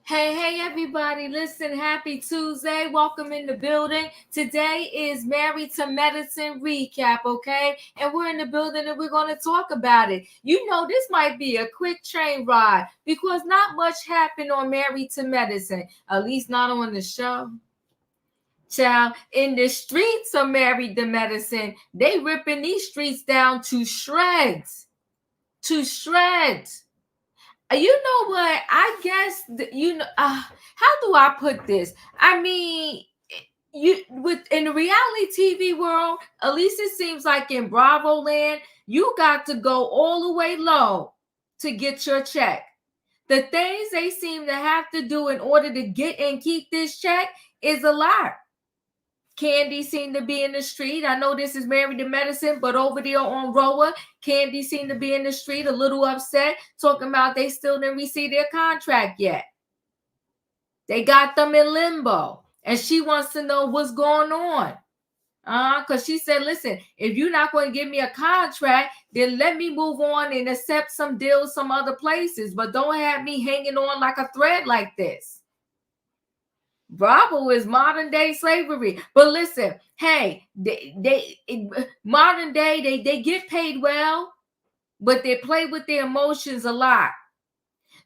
Hey, everybody. Listen, happy Tuesday. Welcome in the building. Today is Married to Medicine recap, okay? And we're in the building and we're going to talk about it. You know, this might be a quick train ride because not much happened on Married to Medicine, at least not on the show. Child, in the streets of Married to Medicine, they ripping these streets down to shreds. To shreds. You know what? I guess how do I put this? I mean, in the reality TV world, at least it seems like in Bravo land, you got to go all the way low to get your check. The things they seem to have to do in order to get and keep this check is a lot. Candy seemed to be in the street. I know this is Married to Medicine, but over there on Roa, Candy seemed to be in the street a little upset, talking about they still didn't receive their contract yet. They got them in limbo, and she wants to know what's going on. Because she said, listen, if you're not going to give me a contract, then let me move on and accept some deals some other places, but don't have me hanging on like a thread like this. Bravo is modern day slavery. But listen, hey, modern day, they get paid well, but they play with their emotions a lot.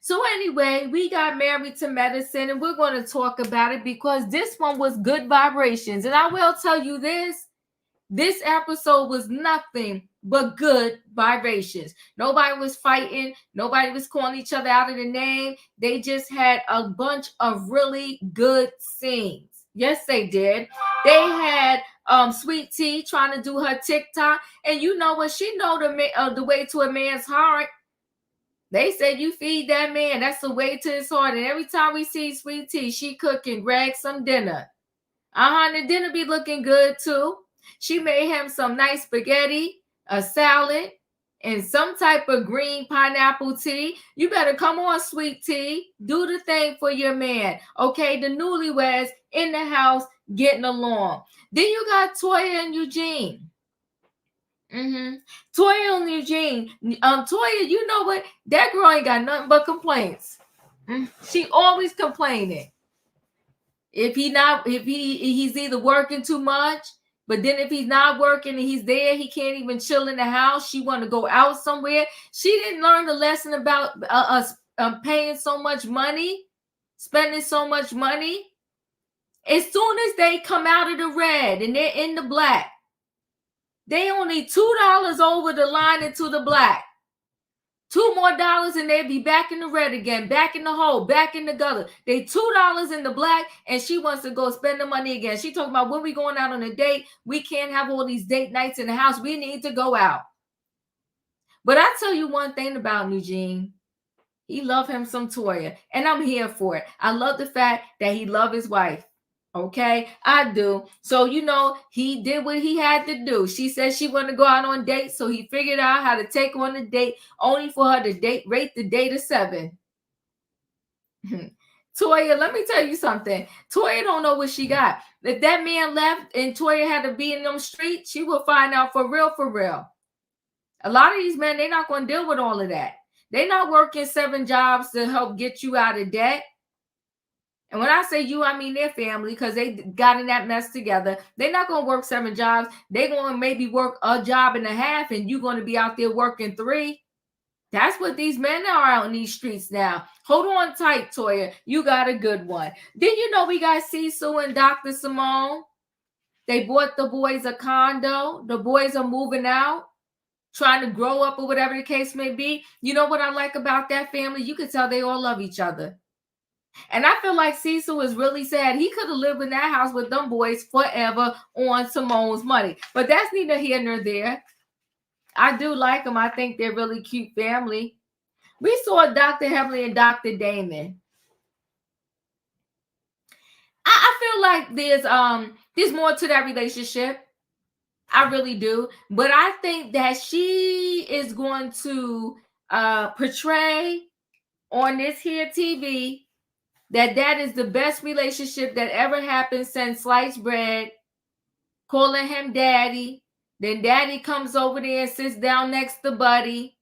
So anyway, we got Married to Medicine, and we're going to talk about it because this one was good vibrations. And I will tell you this episode was nothing but good vibrations. Nobody was fighting. Nobody was calling each other out of the name. They just had a bunch of really good scenes. Yes, they did. They had Sweet Tea trying to do her TikTok. And you know what? She know the way to a man's heart. They said you feed that man. That's the way to his heart. And every time we see Sweet Tea, she cooking Greg some dinner. The dinner be looking good too. She made him some nice spaghetti, a salad, and some type of green pineapple tea. You better come on, Sweet Tea. Do the thing for your man. Okay, the newlyweds in the house getting along. Then you got Toya and Eugene. Toya and Eugene. Toya, you know what? That girl ain't got nothing but complaints. She always complaining. If he's either working too much, but then if he's not working and he's there, he can't even chill in the house. She want to go out somewhere. She didn't learn the lesson about us paying so much money, spending so much money. As soon as they come out of the red and they're in the black, they only $2 over the line into the black. $2 more and they'd be back in the red again, back in the hole, back in the gutter. They $2 in the black, and she wants to go spend the money again. She talking about when we going out on a date, we can't have all these date nights in the house. We need to go out. But I tell you one thing about Eugene. He love him some Toya, and I'm here for it. I love the fact that he love his wife. Okay, I do. So, you know, he did what he had to do. She said she wanted to go out on dates, so he figured out how to take her on a date, only for her to rate the date a 7. Toya, let me tell you something. Toya don't know what she got. If that man left and Toya had to be in them streets, she will find out for real, for real. A lot of these men, they're not going to deal with all of that. They're not working 7 jobs to help get you out of debt. And when I say you, I mean their family, because they got in that mess together. They're not going to work 7 jobs. They're going to maybe work a job and a half, and you're going to be out there working 3. That's what these men are out in these streets now. Hold on tight, Toya. You got a good one. Then you know we got Cecil and Dr. Simone. They bought the boys a condo. The boys are moving out, trying to grow up or whatever the case may be. You know what I like about that family? You can tell they all love each other. And I feel like Cecil is really sad. He could have lived in that house with them boys forever on Simone's money. But that's neither here nor there. I do like them. I think they're really cute family. We saw Dr. Heavenly and Dr. Damon. I feel like there's more to that relationship. I really do. But I think that she is going to portray on this here TV that is the best relationship that ever happened since sliced bread, calling him daddy. Then daddy comes over there and sits down next to Buddy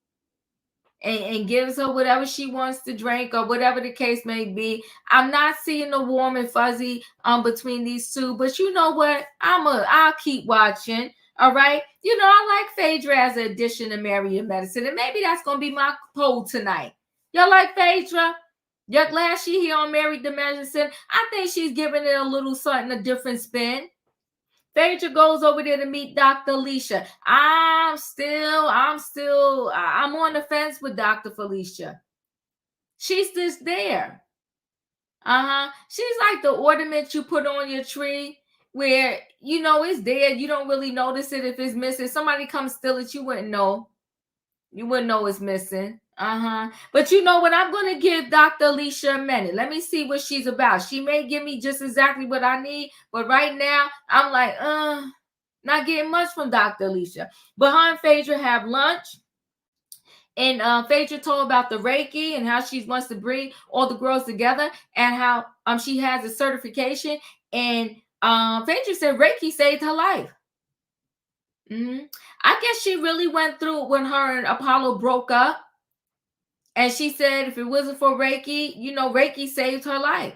and gives her whatever she wants to drink or whatever the case may be. I'm not seeing the warm and fuzzy between these two, but you know what? I'll keep watching. All right. You know, I like Phaedra as an addition to Married in Medicine, and maybe that's gonna be my poll tonight. Y'all like Phaedra? You're glad she here on Married to Medicine? I think she's giving it a little something, a different spin. Phaedra goes over there to meet Dr. Alicia. I'm on the fence with Dr. Felicia. She's just there. She's like the ornament you put on your tree where, you know, it's there. You don't really notice it if it's missing. Somebody comes steal it, you wouldn't know. You wouldn't know it's missing. But you know what? I'm going to give Dr. Alicia a minute. Let me see what she's about. She may give me just exactly what I need. But right now, I'm like, not getting much from Dr. Alicia. But her and Phaedra have lunch. And Phaedra told about the Reiki and how she wants to bring all the girls together and how she has a certification. And Phaedra said Reiki saved her life. I guess she really went through when her and Apollo broke up. And she said if it wasn't for Reiki, you know, Reiki saved her life.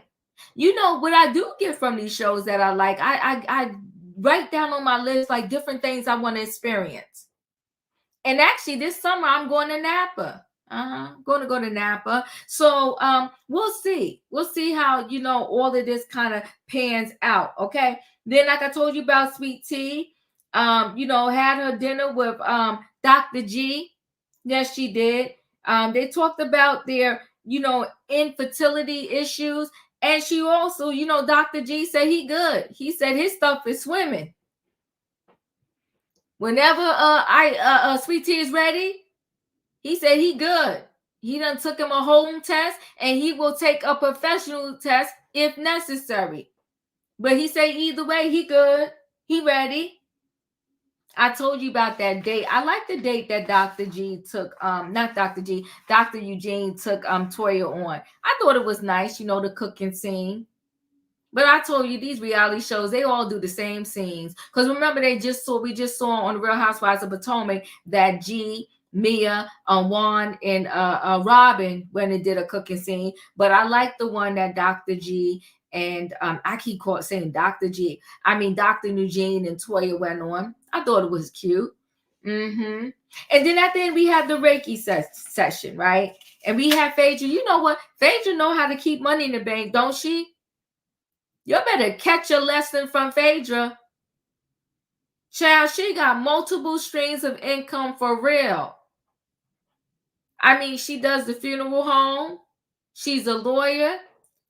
You know, what I do get from these shows that I like, I write down on my list like different things I want to experience. And actually this summer I'm going to Napa. Going to go to Napa. So we'll see. We'll see how, you know, all of this kind of pans out. Okay. Then like I told you about Sweet Tea, you know, had her dinner with Dr. G. Yes, she did. They talked about their, you know, infertility issues. And she also, you know, Dr. G said he good. He said his stuff is swimming. Whenever Sweet Tea is ready, he said he good. He done took him a home test and he will take a professional test if necessary. But he said either way, he good. He ready. I told you about that date. I like the date that Dr. G took, not Dr. G, Dr. Eugene took Toya on. I thought it was nice, you know, the cooking scene. But I told you these reality shows, they all do the same scenes. Because remember, we just saw on the Real Housewives of Potomac that G, Mia, Juan, and Robin when they did a cooking scene. But I like the one that Dr. G and I keep saying Dr. G. I mean Dr. Eugene and Toya went on. I thought it was cute. And then at the end we have the Reiki session, right? And we have Phaedra. You know what? Phaedra know how to keep money in the bank, don't she? You better catch a lesson from Phaedra. Child, she got multiple streams of income for real. I mean, she does the funeral home. She's a lawyer.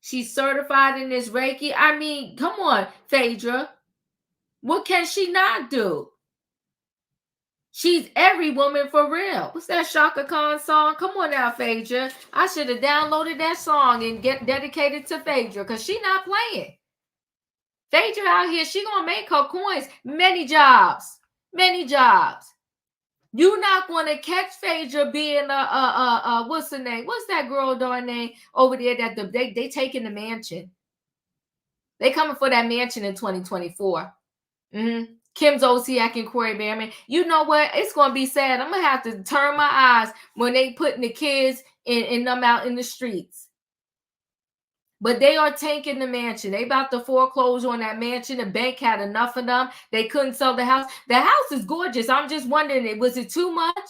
She's certified in this Reiki. I mean, come on, Phaedra. What can she not do? She's every woman for real. What's that Shaka Khan song? Come on now, Phaedra. I should have downloaded that song and get dedicated to Phaedra because she not playing. Phaedra out here, she gonna make her coins. Many jobs. You're not gonna catch Phaedra being what's the name? What's that girl darn name over there that they taking the mansion? They coming for that mansion in 2024. Kim Zolciak and Corey Behrman. You know what? It's gonna be sad. I'm gonna have to turn my eyes when they putting the kids in them out in the streets. But they are taking the mansion. They about to foreclose on that mansion. The bank had enough of them. They couldn't sell the house. The house is gorgeous. I'm just wondering, was it too much?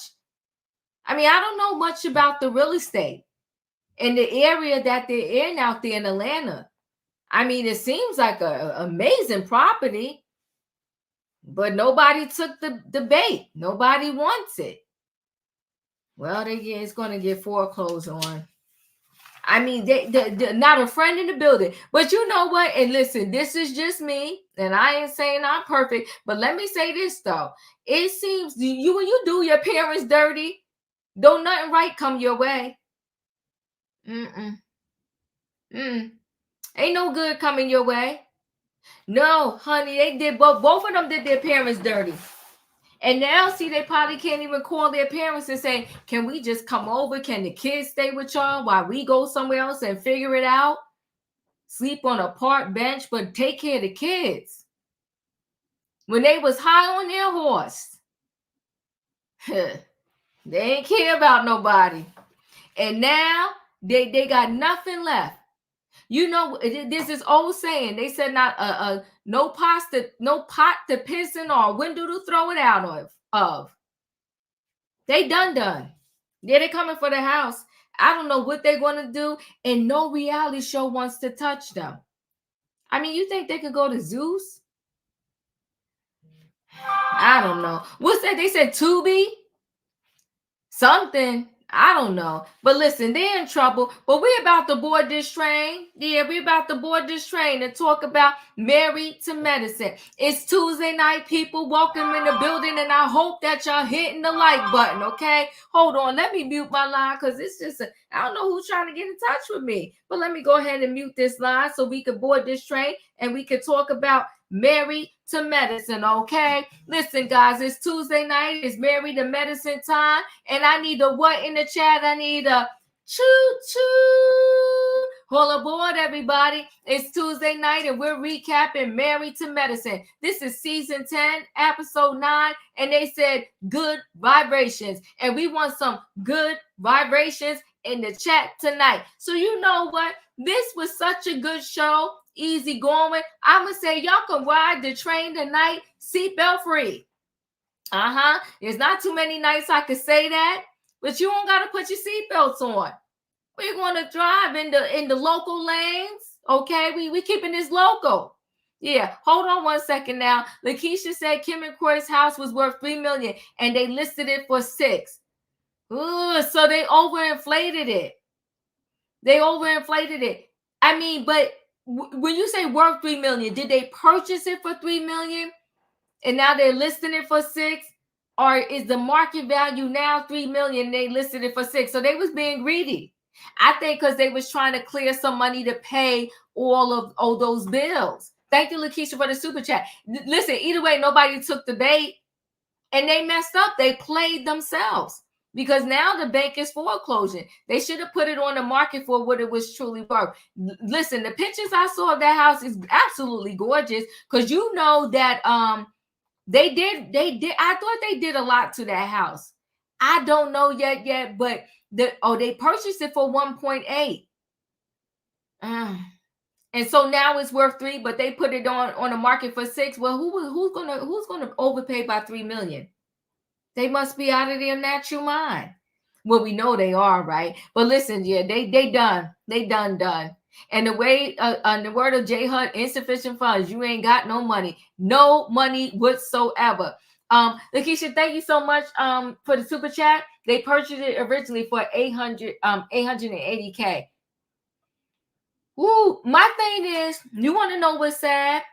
I mean, I don't know much about the real estate in the area that they're in out there in Atlanta. I mean, it seems like a amazing property, but nobody took the bait. Nobody wants it. Well, it's going to get foreclosed on. I mean, they're not a friend in the building. But you know what? And listen, this is just me, and I ain't saying I'm perfect. But let me say this though: it seems when you do your parents dirty, don't nothing right come your way. Ain't no good coming your way. No, honey, they did both of them did their parents dirty. And now, see, they probably can't even call their parents and say, can we just come over? Can the kids stay with y'all while we go somewhere else and figure it out? Sleep on a park bench, but take care of the kids. When they was high on their horse, they ain't care about nobody. And now they got nothing left. You know, there's this old saying. They said not no pot to piss in or a window to throw it out of. They done. Yeah, they coming for the house. I don't know what they're going to do, and no reality show wants to touch them. I mean, you think they could go to Zeus? I don't know. What's that? They said Tubi? Something. I don't know. But listen, they're in trouble. But we're about to board this train. Yeah, we're about to board this train and talk about Married to Medicine. It's Tuesday night, people. Welcome in the building, and I hope that y'all hitting the like button, okay? Hold on. Let me mute my line because it's just I don't know who's trying to get in touch with me. But let me go ahead and mute this line so we can board this train and we can talk about Married to Medicine, okay? Listen, guys, it's Tuesday night. It's Married to Medicine time. And I need a what in the chat? I need a choo-choo. All aboard, everybody. It's Tuesday night, and we're recapping Married to Medicine. This is season 10, episode 9, and they said good vibrations. And we want some good vibrations in the chat tonight. So you know what? This was such a good show. Easy going. I'm going to say y'all can ride the train tonight seatbelt free. There's not too many nights I could say that, but you don't got to put your seatbelts on. We're going to drive in the local lanes. Okay, we keeping this local. Yeah, hold on 1 second now. Lakeisha said Kim and Corey's house was worth $3 million and they listed it for $6 million. So they overinflated it. I mean, but when you say worth $3 million, did they purchase it for $3 million and now they're listing it for $6 million? Or is the market value now $3 million? They listed it for $6 million. So they was being greedy. I think because they was trying to clear some money to pay all those bills. Thank you, Lakeisha, for the super chat. Listen, either way, nobody took the bait and they messed up. They played themselves because now the bank is foreclosing. They should have put it on the market for what it was truly worth. Listen, the pictures I saw of that house is absolutely gorgeous because you know that they did. I thought they did a lot to that house. I don't know yet, but they purchased it for 1.8. And so now it's worth $3 million, but they put it on the market for $6 million. Well, who's gonna overpay by $3 million? They must be out of their natural mind. Well, we know they are, right? But listen, yeah, they done. They done. And the way, on the word of J Hud, insufficient funds. You ain't got no money whatsoever. Lakeisha, thank you so much for the super chat. They purchased it originally for $880K. Ooh, my thing is, you want to know what's sad?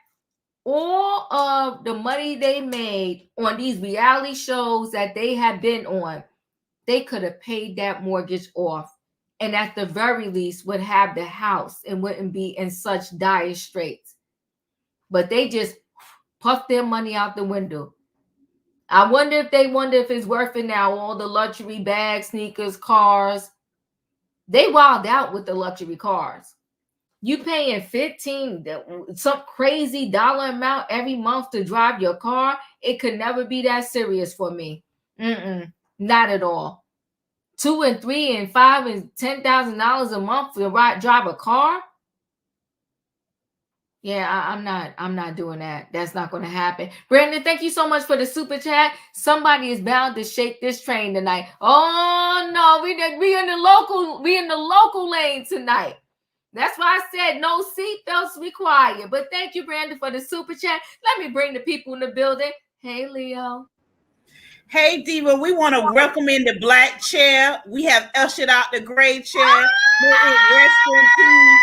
All of the money they made on these reality shows that they have been on, they could have paid that mortgage off and at the very least would have the house and wouldn't be in such dire straits. But they just puffed their money out the window. I wonder if it's worth it now, all the luxury bags, sneakers, cars. They wild out with the luxury cars. You paying $15, some crazy dollar amount every month to drive your car. It could never be that serious for me. Not at all. $2 and $3 and $5 and $10,000 a month to drive a car. Yeah, I'm not doing that. That's not going to happen. Brandon, thank you so much for the super chat. Somebody is bound to shake this train tonight. Oh no, we in the local lane tonight. That's why I said no seatbelts required. But thank you, Brandon, for the super chat. Let me bring the people in the building. Hey, Leo. Hey, Diva, we want to welcome in the black chair. We have ushered out the gray chair. Rest in peace.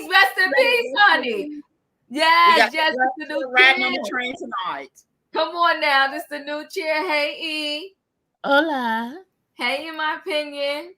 Rest in peace, honey. Yes, yes, the new riding on the train tonight. Come on now, this is the new chair. Hey, E. Hola. Hey, in my opinion.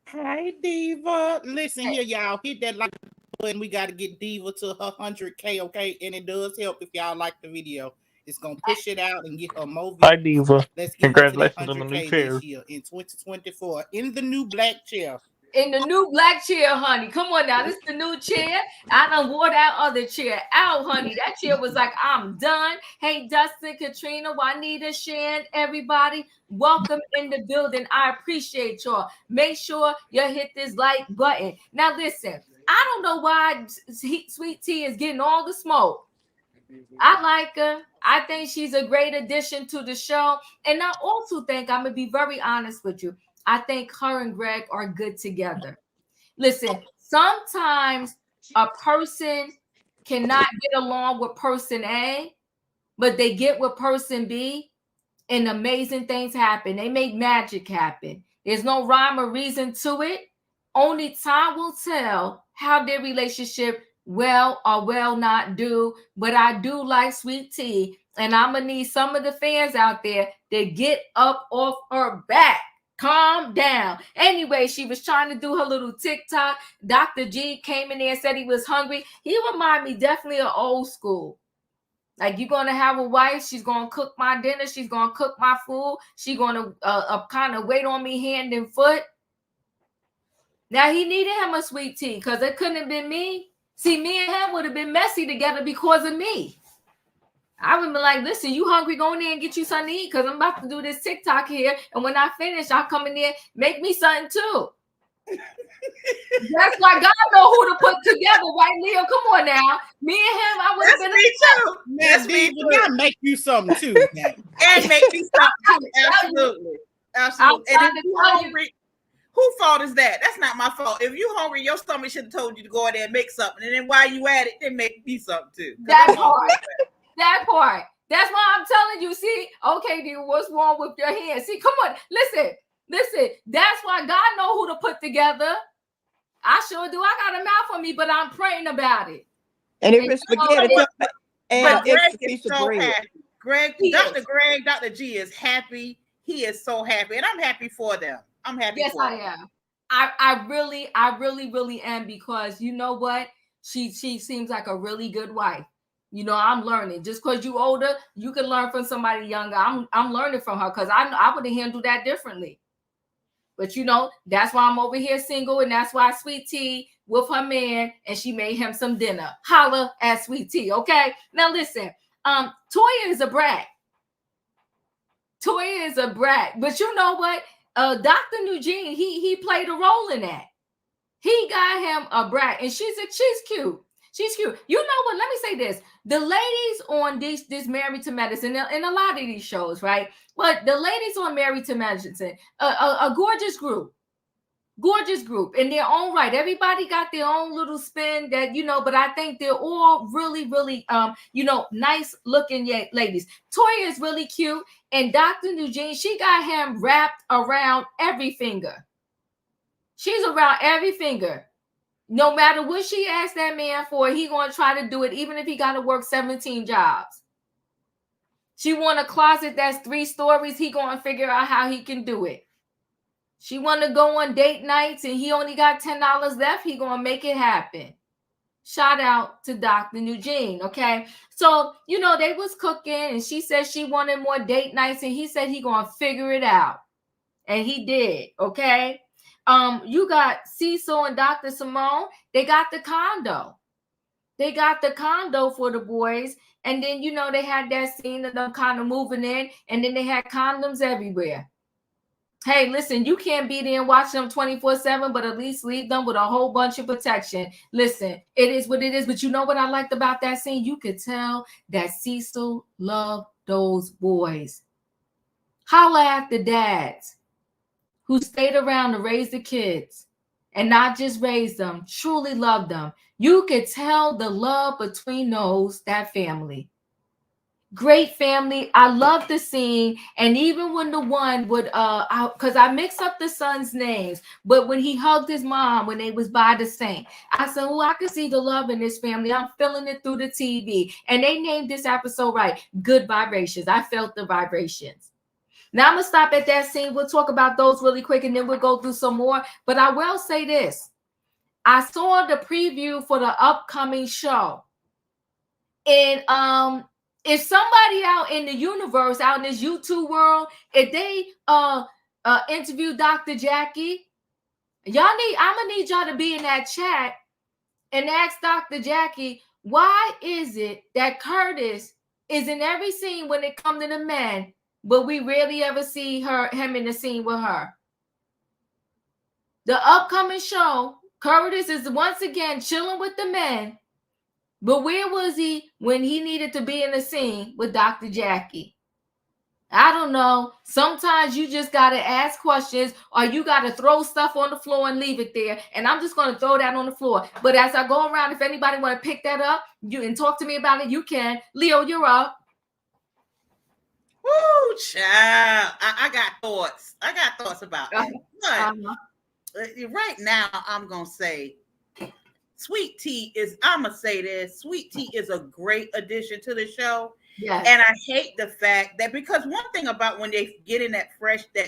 Hi, Diva. Listen here, y'all. Hit that like button. We got to get Diva to her 100K, okay? And it does help if y'all like the video. It's going to push it out and get her more views. Hi, Diva. Let's get Congratulations her to on the new 100K chair. this year in 2024 in the new black chair. In the new black chair, honey. Come on now. This is the new chair. I done wore that other chair out, honey. That chair was like, I'm done. Hey, Dustin, Katrina, Juanita, Shan, everybody. Welcome in the building. I appreciate y'all. Make sure you hit this like button. Now, listen. I don't know why Sweet Tea is getting all the smoke. I like her. I think she's a great addition to the show. And I also think, I'm going to be very honest with you, I think her and Greg are good together. Listen, sometimes a person cannot get along with person A, but they get with person B, and amazing things happen. They make magic happen. There's no rhyme or reason to it. Only time will tell how their relationship will not do. But I do like Sweet Tea, and I'm gonna need some of the fans out there to get up off her back. Calm down. Anyway, she was trying to do her little TikTok. Dr. G came in there and said he was hungry. He reminded me definitely of old school. Like, you're going to have a wife. She's going to cook my dinner. She's going to cook my food. She's going to kind of wait on me hand and foot. Now, he needed him a Sweet Tea because it couldn't have been me. See, me and him would have been messy together because of me. I would be like, listen, you hungry? Go in there and get you something to eat because I'm about to do this TikTok here. And when I finish, I'll come in there, make me something too. That's why God know who to put together, right, Leo? Come on now. Me and him, I would have been me too. That's me too. Now make you something too. And make me something too. Absolutely. Absolutely. And if you hungry, whose fault is that? That's not my fault. If you hungry, your stomach should have told you to go in there and make something. And then while you at it, then make me something too. That part. That part. That's why I'm telling you. See, okay, dude, what's wrong with your hand? See, come on, listen. That's why God know who to put together. I sure do. I got a mouth on me, but I'm praying about it. And if it's spaghetti, and Greg is so happy. Dr. G is happy. He is so happy, and I'm happy for them. I'm happy. Yes, I am. I really am, because you know what? She seems like a really good wife. You know, I'm learning. Just because you older, you can learn from somebody younger. I'm learning from her, because I would have handled that differently. But you know, that's why I'm over here single, and that's why Sweet Tea with her man, and she made him some dinner. Holla at Sweet Tea, okay? Now listen, Toya is a brat. Toya is a brat, but you know what? Dr. Eugene, he played a role in that. He got him a brat, and she's cute. She's cute. You know what? Let me say this. The ladies on this Married to Medicine, and a lot of these shows, right? But the ladies on Married to Medicine, a gorgeous group. Gorgeous group in their own right. Everybody got their own little spin that, you know, but I think they're all really, really, nice looking ladies. Toya is really cute. And Dr. Eugene, she got him wrapped around every finger. She's around every finger. No matter what she asked that man for, he going to try to do it, even if he got to work 17 jobs. She want a closet that's 3 stories. He going to figure out how he can do it. She want to go on date nights and he only got $10 left. He going to make it happen. Shout out to Dr. Eugene, okay? So, you know, they was cooking and she said she wanted more date nights and he said he going to figure it out. And he did, okay? You got Cecil and Dr. Simone. They got the condo. They got the condo for the boys. And then, you know, they had that scene of them kind of moving in. And then they had condoms everywhere. Hey, listen, you can't be there and watch them 24/7, but at least leave them with a whole bunch of protection. Listen, it is what it is. But you know what I liked about that scene? You could tell that Cecil loved those boys. Holla at the dads who stayed around to raise the kids and not just raise them, truly loved them. You could tell the love between that family. Great family. I love the scene. And even when the one would because I mix up the son's names, but when he hugged his mom when they was by the sink, I said, oh, I can see the love in this family. I'm feeling it through the TV. And they named this episode right, Good Vibrations. I felt the vibrations. Now I'm gonna stop at that scene. We'll talk about those really quick and then we'll go through some more. But I will say this. I saw the preview for the upcoming show. And if somebody out in the universe, out in this YouTube world, if they interview Dr. Jackie, I'm gonna need y'all to be in that chat and ask Dr. Jackie, why is it that Curtis is in every scene when it comes to the men, but we rarely ever see him in the scene with her? The upcoming show, Curtis is once again chilling with the men. But where was he when he needed to be in the scene with Dr. Jackie? I don't know. Sometimes you just got to ask questions or you got to throw stuff on the floor and leave it there. And I'm just going to throw that on the floor. But as I go around, if anybody want to pick that up and talk to me about it, you can. Leo, you're up. Woo, child. I got thoughts. I got thoughts about it. But right now, I'm going to say, Sweet Tea is, I'm going to say this, Sweet Tea is a great addition to the show. Yes. And I hate the fact that, because one thing about when they get in that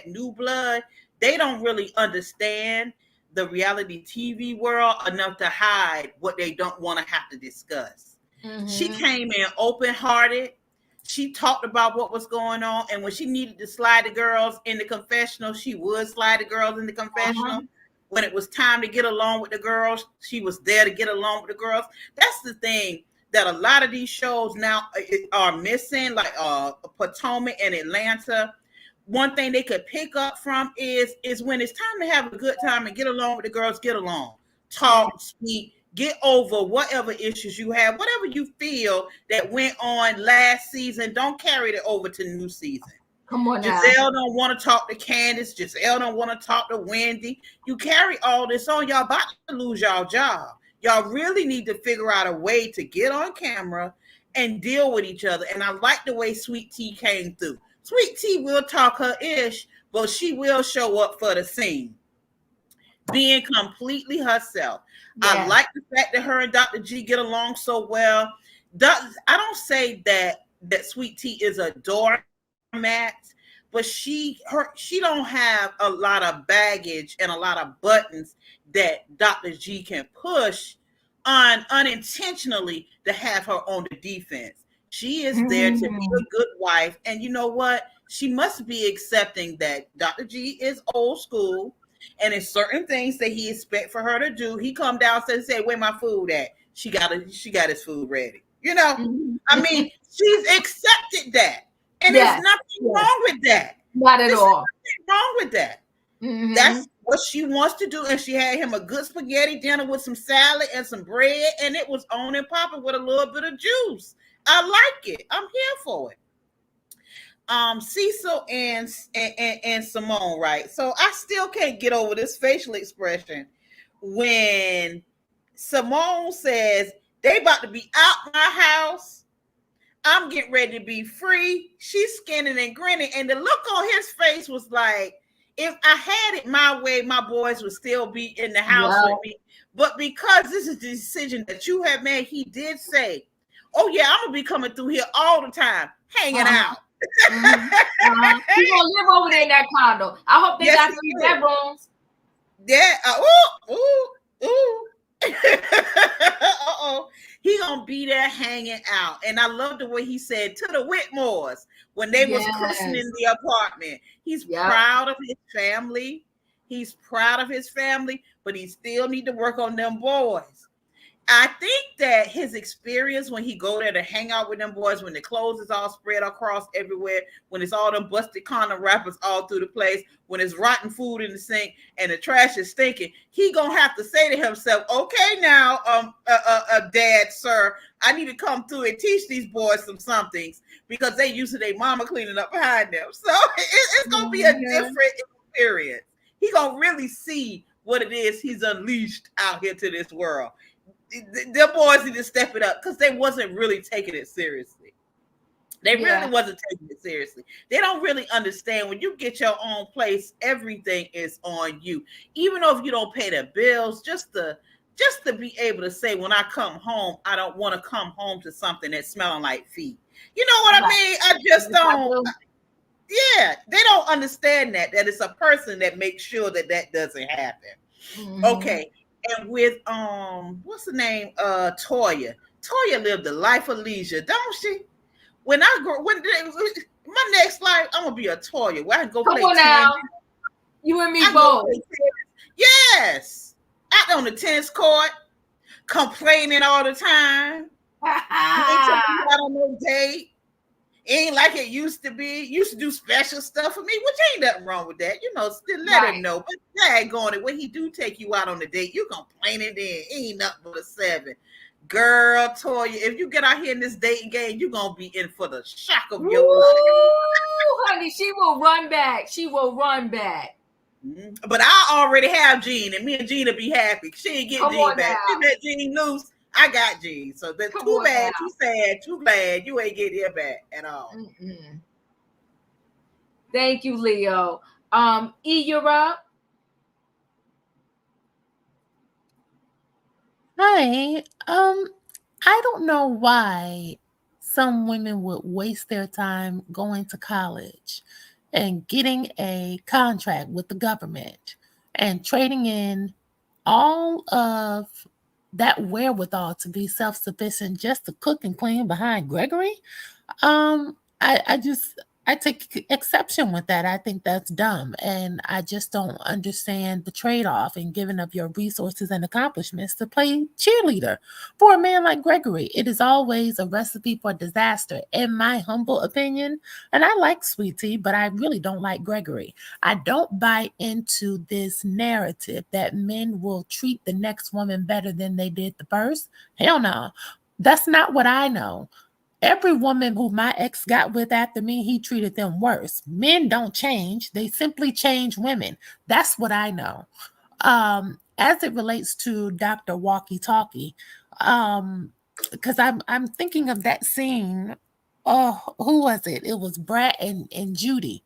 new blood, they don't really understand the reality TV world enough to hide what they don't want to have to discuss. Mm-hmm. She came in open-hearted. She talked about what was going on. And when she needed to slide the girls in the confessional, she would slide the girls in the confessional. Uh-huh. When it was time to get along with the girls, she was there to get along with the girls. That's the thing that a lot of these shows now are missing, like Potomac and Atlanta. One thing they could pick up from is when it's time to have a good time and get along with the girls, get along, talk, speak, get over whatever issues you have, whatever you feel that went on last season, don't carry it over to new season. Come on now. Giselle don't want to talk to Candace. Giselle don't want to talk to Wendy. You carry all this on, y'all about to lose y'all job. Y'all really need to figure out a way to get on camera and deal with each other. And I like the way Sweet Tea came through. Sweet Tea will talk her ish, but she will show up for the scene, being completely herself. Yeah. I like the fact that her and Dr. G get along so well. I don't say that Sweet Tea is a doormat, but she don't have a lot of baggage and a lot of buttons that Dr. G can push on unintentionally to have her on the defense. She is there to be a good wife. And you know what? She must be accepting that Dr. G is old school. And in certain things that he expect for her to do, he come downstairs and say, where my food at? She got his food ready. You know, I mean, she's accepted that. And there's nothing wrong with that. Not at all. Nothing wrong with that. Mm-hmm. That's what she wants to do. And she had him a good spaghetti dinner with some salad and some bread. And it was on and popping with a little bit of juice. I like it. I'm here for it. Cecil and Simone, right? So I still can't get over this facial expression when Simone says, they about to be out my house. I'm getting ready to be free. She's skinning and grinning. And the look on his face was like, if I had it my way, my boys would still be in the house with me. But because this is the decision that you have made, he did say, oh yeah, I'm going to be coming through here all the time, hanging out. He's going to live over there in that condo. I hope they got 3 bedrooms. Yeah. Uh-oh. He gonna be there hanging out. And I love the way he said to the Whitmores when they was christening the apartment. He's proud of his family. He's proud of his family, but he still need to work on them boys. I think that his experience when he go there to hang out with them boys, when the clothes is all spread across everywhere, when it's all them busted condom wrappers all through the place, when it's rotten food in the sink and the trash is stinking, he gonna have to say to himself, "Okay, now, Dad, sir, I need to come through and teach these boys some things because they used to their mama cleaning up behind them." So it's gonna be a different experience. He gonna really see what it is he's unleashed out here to this world. The boys need to step it up because they wasn't really taking it seriously. They really wasn't taking it seriously. They don't really understand when you get your own place, everything is on you. Even though if you don't pay the bills, just to be able to say, when I come home, I don't want to come home to something that's smelling like feet. You know what I mean? I just don't. Yeah, they don't understand that it's a person that makes sure that doesn't happen. Mm-hmm. Okay. And with what's the name? Toya. Toya lived a life of leisure, don't she? When my next life, I'm gonna be a Toya. Where I can go play tennis. Now. You and me both. Yes. Out on the tennis court, complaining all the time. Out on no date. Ain't like it used to be. Used to do special stuff for me, which ain't nothing wrong with that. You know, still let him know. But daggone it, when he do take you out on the date, you complaining then. Ain't nothing but a 7. Girl, Toya, if you get out here in this dating game, you're going to be in for the shock of your life. Honey, she will run back. She will run back. Mm-hmm. But I already have Jean, and me and Jean will be happy. She ain't getting Jean back. She let Jean loose. I got Jean. So that's too bad, too sad, too glad you ain't getting her back at all. Mm-mm. Thank you, Leo. E, you're up. Hi. I don't know why some women would waste their time going to college and getting a contract with the government and trading in all of that wherewithal to be self-sufficient just to cook and clean behind Gregory. I take exception with that. I think that's dumb. And I just don't understand the trade-off in giving up your resources and accomplishments to play cheerleader for a man like Gregory. It is always a recipe for disaster, in my humble opinion. And I like Sweet Tea, but I really don't like Gregory. I don't buy into this narrative that men will treat the next woman better than they did the first. Hell no. That's not what I know. Every woman who my ex got with after me, he treated them worse. Men don't change. They simply change women. That's what I know. As it relates to Dr. Walkie Talkie, because I'm thinking of that scene. Oh, who was it? It was Brad and Judy.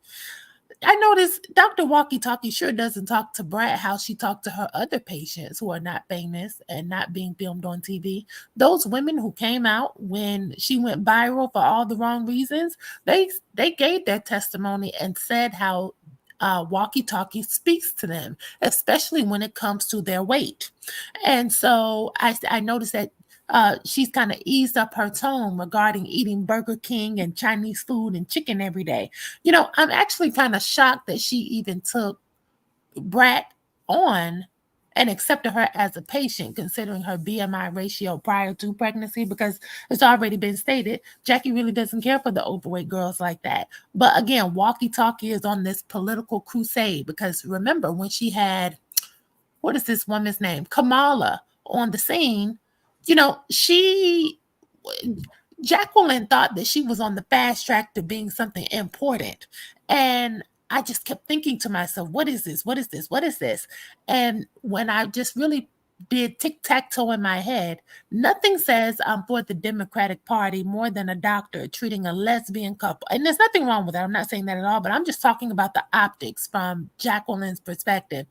I noticed Dr. Walkie Talkie sure doesn't talk to Brad how she talked to her other patients who are not famous and not being filmed on TV. Those women who came out when she went viral for all the wrong reasons, they gave their testimony and said how Walkie Talkie speaks to them, especially when it comes to their weight. And so I noticed that she's kind of eased up her tone regarding eating Burger King and Chinese food and chicken every day. You know, I'm actually kind of shocked that she even took Brat on and accepted her as a patient, considering her BMI ratio prior to pregnancy, because it's already been stated, Jackie really doesn't care for the overweight girls like that. But again, Walkie Talkie is on this political crusade, because remember when she had, what is this woman's name? Kamala on the scene, you know, Jacqueline thought that she was on the fast track to being something important. And I just kept thinking to myself, what is this? What is this? What is this? And when I just really did tic-tac-toe in my head, nothing says I'm for the Democratic Party more than a doctor treating a lesbian couple. And there's nothing wrong with that. I'm not saying that at all, but I'm just talking about the optics from Jacqueline's perspective.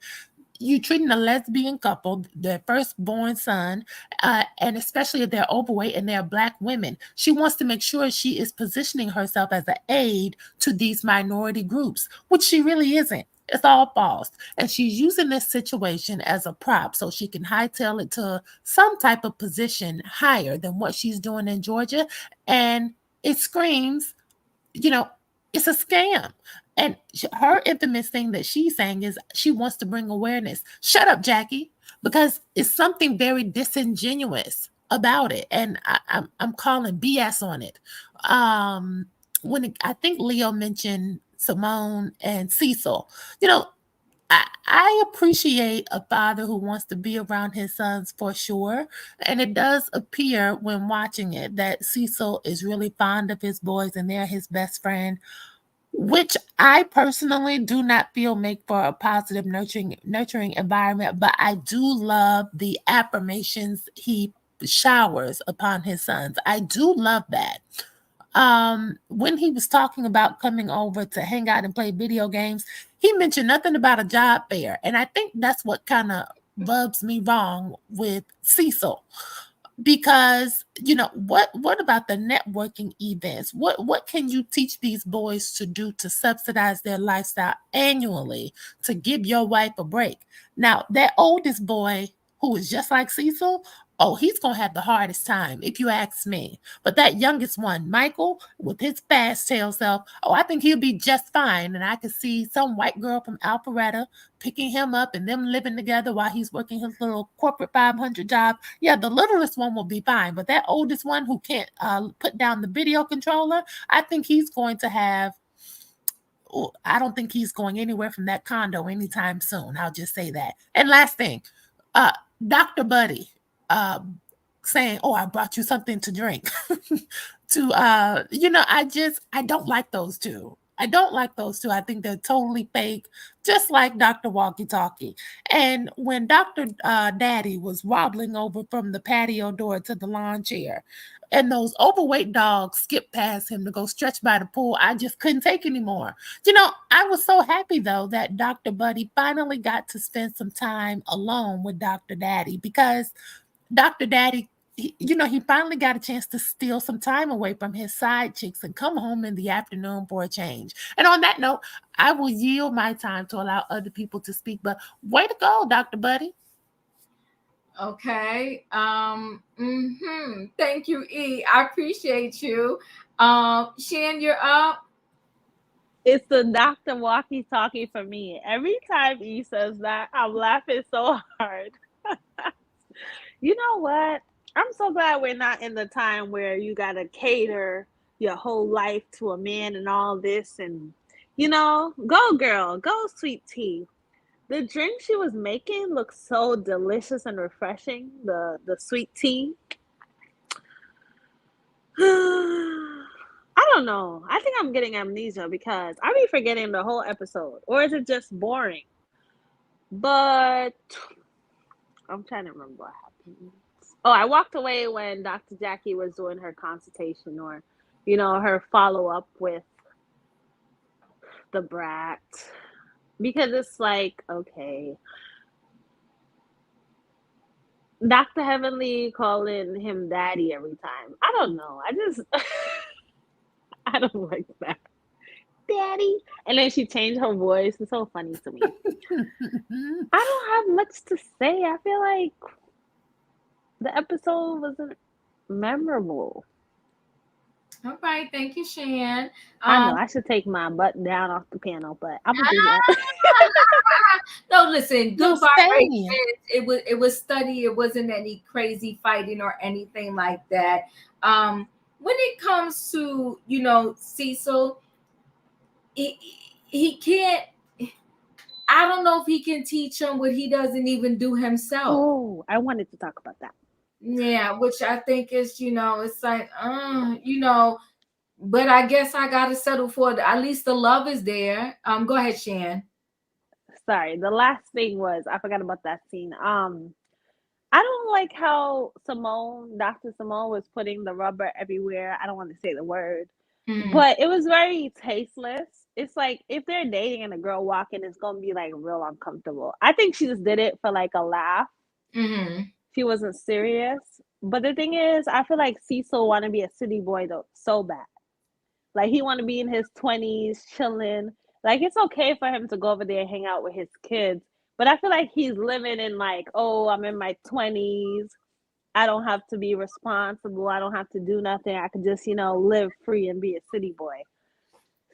You treating a lesbian couple, their firstborn son, and especially if they're overweight and they're Black women. She wants to make sure she is positioning herself as an aid to these minority groups, which she really isn't. It's all false. And she's using this situation as a prop so she can hightail it to some type of position higher than what she's doing in Georgia. And it screams, you know, it's a scam. And her infamous thing that she's saying is she wants to bring awareness. Shut up, Jackie. because it's something very disingenuous about it, and I'm calling BS on it. I think Leo mentioned Simone and Cecil, you know, I appreciate a father who wants to be around his sons for sure. And it does appear when watching it that Cecil is really fond of his boys and they're his best friend, which I personally do not feel make for a positive nurturing environment. But I do love the affirmations he showers upon his sons. I do love that. When he was talking about coming over to hang out and play video games, he mentioned nothing about a job fair, and I think that's what kind of rubs me wrong with Cecil, because what about the networking events? What can you teach these boys to do to subsidize their lifestyle annually to give your wife a break? Now that oldest boy, who is just like Cecil, oh, he's gonna have the hardest time, if you ask me. But that youngest one, Michael, with his fast tail self, oh, I think he'll be just fine. And I could see some white girl from Alpharetta picking him up and them living together while he's working his little corporate 500 job. Yeah, the littlest one will be fine. But that oldest one who can't put down the video controller, I think he's going to have, I don't think he's going anywhere from that condo anytime soon. I'll just say that. And last thing, Dr. Buddy saying, oh, I brought you something to drink. I don't like those two. I don't like those two. I think they're totally fake, just like Dr. Walkie Talkie. And when Dr. Daddy was wobbling over from the patio door to the lawn chair, and those overweight dogs skipped past him to go stretch by the pool, I just couldn't take anymore. I was so happy, though, that Dr. Buddy finally got to spend some time alone with Dr. Daddy, because Dr. Daddy, he finally got a chance to steal some time away from his side chicks and come home in the afternoon for a change. And on that note, I will yield my time to allow other people to speak. But way to go, Dr. Buddy. Okay. Thank you, E. I appreciate you. Shan, you're up. It's the Dr. Walkie Talkie for me. Every time E says that, I'm laughing so hard. You know what? I'm so glad we're not in the time where you got to cater your whole life to a man and all this. And, go girl, go sweet tea. The drink she was making looked so delicious and refreshing, the sweet tea. I don't know. I think I'm getting amnesia because I be forgetting the whole episode. Or is it just boring? But I'm trying to remember what happened. Oh, I walked away when Dr. Jackie was doing her consultation, or, her follow-up with the brat. Because it's like, okay. Dr. Heavenly calling him daddy every time. I don't know. I don't like that. Daddy. And then she changed her voice. It's so funny to me. I don't have much to say. I feel like the episode wasn't memorable. All right, thank you, Shan. I know I should take my butt down off the panel, but I'm gonna do that. No, listen, good vibrations. It was steady. It wasn't any crazy fighting or anything like that. When it comes to Cecil, he can't. I don't know if he can teach him what he doesn't even do himself. Oh, I wanted to talk about that. Yeah, which I think is, it's like, but I guess I gotta settle for it. At least the love is there. Go ahead, Shan. Sorry, the last thing was I forgot about that scene. I don't like how Dr. Simone was putting the rubber everywhere. I don't want to say the word, but it was very tasteless. It's like if they're dating and a girl walking, it's gonna be like real uncomfortable. I think she just did it for like a laugh. She wasn't serious. But the thing is, I feel like Cecil want to be a city boy though so bad. Like he want to be in his 20s, chilling. Like it's okay for him to go over there and hang out with his kids. But I feel like he's living in like, oh, I'm in my 20s. I don't have to be responsible. I don't have to do nothing. I could just, live free and be a city boy.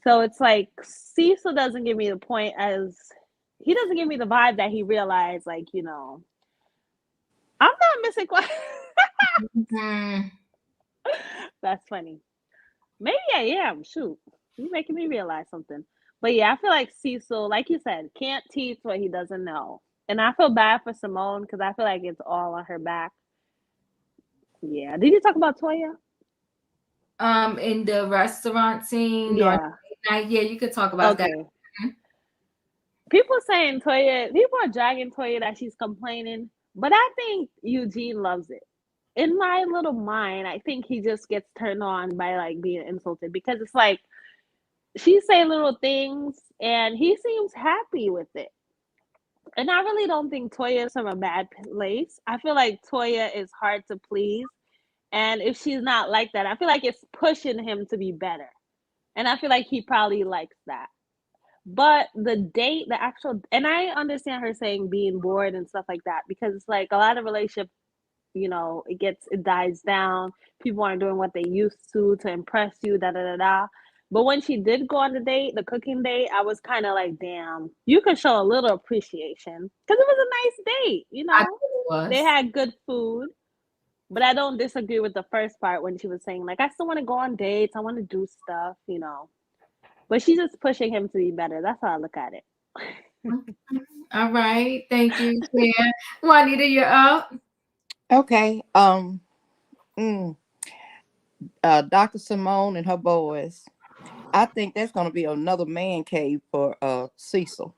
So it's like Cecil doesn't give me the point he doesn't give me the vibe that he realized, like, innocent question. Mm-hmm. That's funny. Maybe I am. Shoot, you're making me realize something. But yeah, I feel like Cecil, like you said, can't teach what he doesn't know. And I feel bad for Simone because I feel like it's all on her back. Yeah. Did you talk about Toya? In the restaurant scene or Yeah. yeah, you could talk about that. Okay. People saying Toya, people are dragging Toya that she's complaining, but I think Eugene loves it. In my little mind, I think he just gets turned on by like being insulted because it's like she say little things and he seems happy with it. And I really don't think Toya is from a bad place. I feel like Toya is hard to please. And if she's not like that, I feel like it's pushing him to be better. And I feel like he probably likes that. But the date, the actual, and I understand her saying being bored and stuff like that because it's like a lot of relationships, it dies down. People aren't doing what they used to impress you, da da da da. But when she did go on the date, the cooking date, I was kind of like, damn, you could show a little appreciation because it was a nice date, I think it was. They had good food. But I don't disagree with the first part when she was saying, like, I still want to go on dates. I want to do stuff, But she's just pushing him to be better. That's how I look at it. All right. Thank you, Claire. Juanita, you're up. Okay. Dr. Simone and her boys. I think that's gonna be another man cave for Cecil.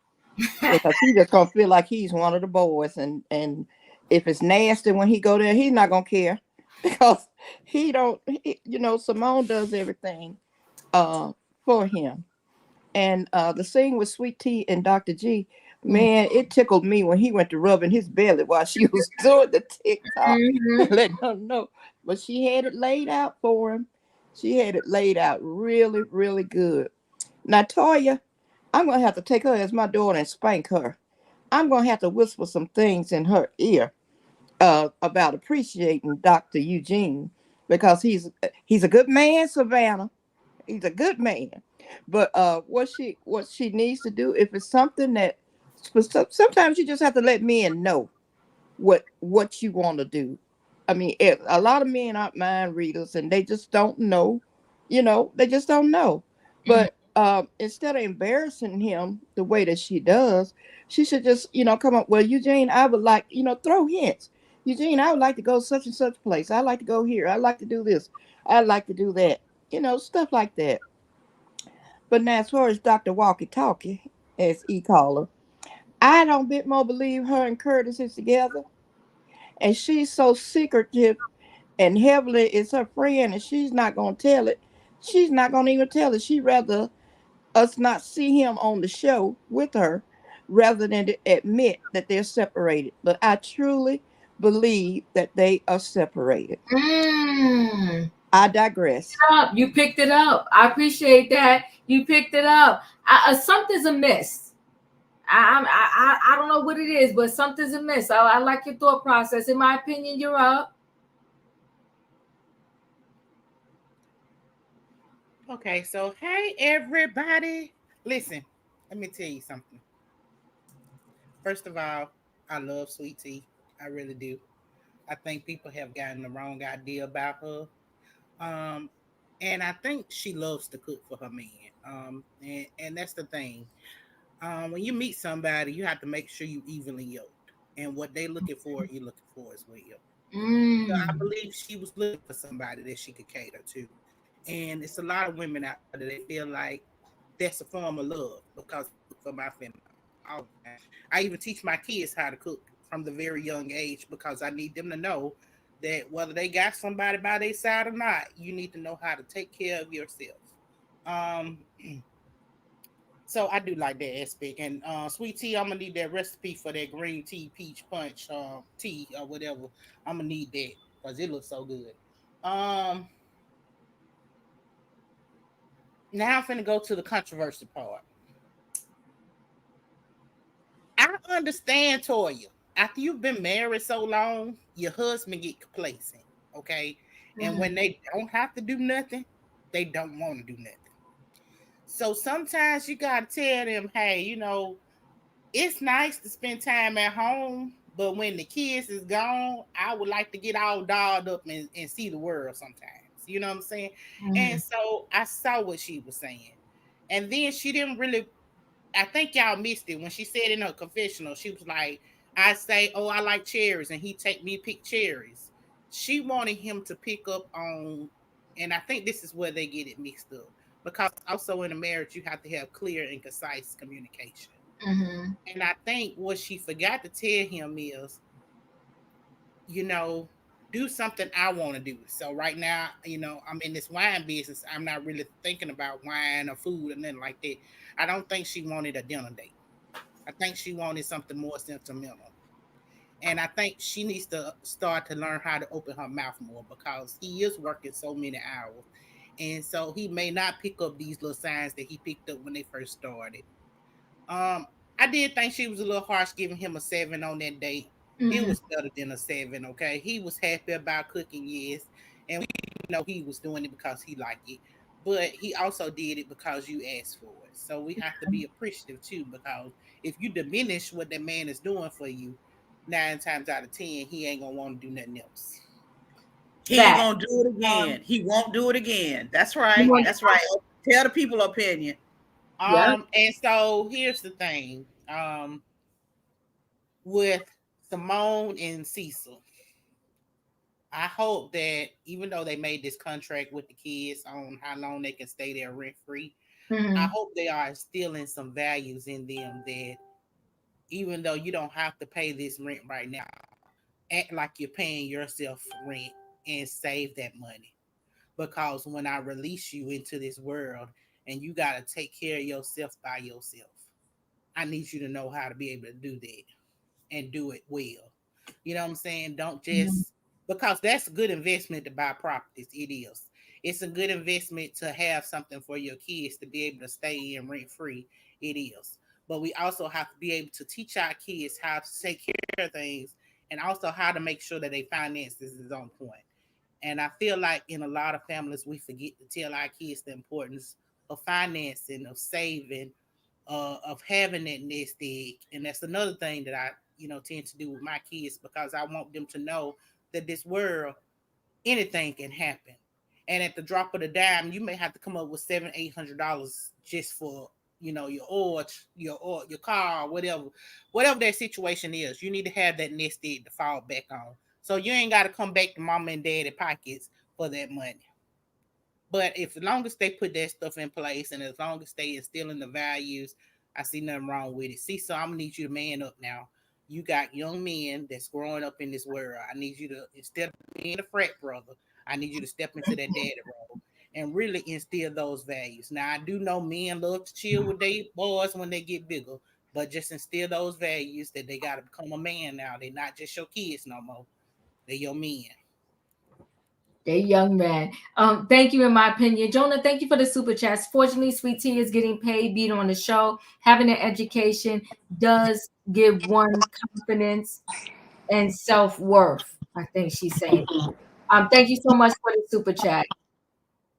Because he's just gonna feel like he's one of the boys, and if it's nasty when he go there, he's not gonna care because Simone does everything for him. And the scene with Sweet Tea and Dr. G, man, it tickled me when he went to rubbing his belly while she was doing the TikTok, letting him know. But she had it laid out for him. She had it laid out really, really good. Now, Toya, I'm going to have to take her as my daughter and spank her. I'm going to have to whisper some things in her ear about appreciating Dr. Eugene because he's a good man, Savannah. He's a good man. But what she needs to do, if it's something that sometimes you just have to let men know what you want to do. I mean, a lot of men aren't mind readers and they just don't know, they just don't know. But instead of embarrassing him the way that she does, she should just, come up, well, Eugene, I would like, throw hints. Eugene, I would like to go such and such place. I like to go here. I like to do this. I like to do that. Stuff like that. But now, as far as Dr. Walkie Talkie, as he call her, I don't bit more believe her and Curtis is together. And she's so secretive, and Heavenly is her friend, and she's not going to tell it. She's not going to even tell it. She'd rather us not see him on the show with her rather than to admit that they're separated. But I truly believe that they are separated. I digress. You picked it up. I appreciate that. You picked it up. Something's amiss. I don't know what it is, but something's amiss. I like your thought process. In my opinion, you're up. Okay, so hey everybody. Listen, let me tell you something. First of all, I love Sweet Tea. I really do. I think people have gotten the wrong idea about her. And I think she loves to cook for her man. And that's the thing. When you meet somebody, you have to make sure you evenly yoked. And what they're looking for, you're looking for as well. So I believe she was looking for somebody that she could cater to. And it's a lot of women out there that feel like that's a form of love because for my family. I even teach my kids how to cook from the very young age because I need them to know that whether they got somebody by their side or not, you need to know how to take care of yourself. So I do like that aspect. And Sweet Tea, I'm gonna need that recipe for that green tea peach punch tea or whatever. I'm gonna need that because it looks so good. Now I'm finna go to the controversy part. I understand, Toya. After you've been married so long, your husband get complacent, okay? And when they don't have to do nothing, they don't want to do nothing. So sometimes you gotta tell them, hey, it's nice to spend time at home, But when the kids is gone, I would like to get all dolled up and see the world sometimes. You know what I'm saying? Mm-hmm. And so I saw what she was saying. And then she didn't really, I think y'all missed it when she said in her confessional, she was like, I say, oh, I like cherries, and he take me pick cherries. She wanted him to pick up on, and I think this is where they get it mixed up. Because also in a marriage, you have to have clear and concise communication. Mm-hmm. And I think what she forgot to tell him is, you know, do something I want to do. So right now, you know, I'm in this wine business. I'm not really thinking about wine or food or nothing like that. I don't think she wanted a dinner date. I think she wanted something more sentimental. And I think she needs to start to learn how to open her mouth more because he is working so many hours. And so he may not pick up these little signs that he picked up when they first started. I did think she was a little harsh giving him a 7 on that date. Mm-hmm. It was better than a 7, okay? He was happy about cooking, yes. And we know he was doing it because he liked it. But he also did it because you asked for it. So we have to be appreciative too, because if you diminish what that man is doing for you, 9 times out of 10, he ain't gonna want to do nothing else. He ain't gonna do it again. He won't do it again. That's right. That's right. Tell the people opinion. And so here's the thing. With Simone and Cecil, I hope that even though they made this contract with the kids on how long they can stay there rent free, Mm-hmm. I hope they are instilling some values in them that even though you don't have to pay this rent right now, act like you're paying yourself rent and save that money. Because when I release you into this world and you got to take care of yourself by yourself, I need you to know how to be able to do that and do it well. You know what I'm saying? Don't just, because that's a good investment to buy properties. It is. It's a good investment to have something for your kids to be able to stay in rent free. It is. But we also have to be able to teach our kids how to take care of things and also how to make sure that their finances is on point. And I feel like in a lot of families, we forget to tell our kids the importance of financing, of saving, of having that nest egg. And that's another thing that I, tend to do with my kids because I want them to know that this world, anything can happen. And at the drop of the dime, you may have to come up with $700-800 just for, your oil, your car, whatever that situation is. You need to have that nest egg to fall back on. So you ain't got to come back to mama and daddy pockets for that money. But if as long as they put that stuff in place and as long as they instilling the values, I see nothing wrong with it. See, so I'm gonna need you to man up now. You got young men that's growing up in this world. I need you to, instead of being a frat brother, I need you to step into that daddy role and really instill those values. Now I do know men love to chill with their boys when they get bigger, but just instill those values that they gotta become a man now. They're not just your kids no more. They're your men. A young man. Thank you, in my opinion. Jonah, thank you for the super chats. Fortunately, Sweet Tea is getting paid, being on the show. Having an education does give one confidence and self-worth. I think she's saying. Thank you so much for the super chat.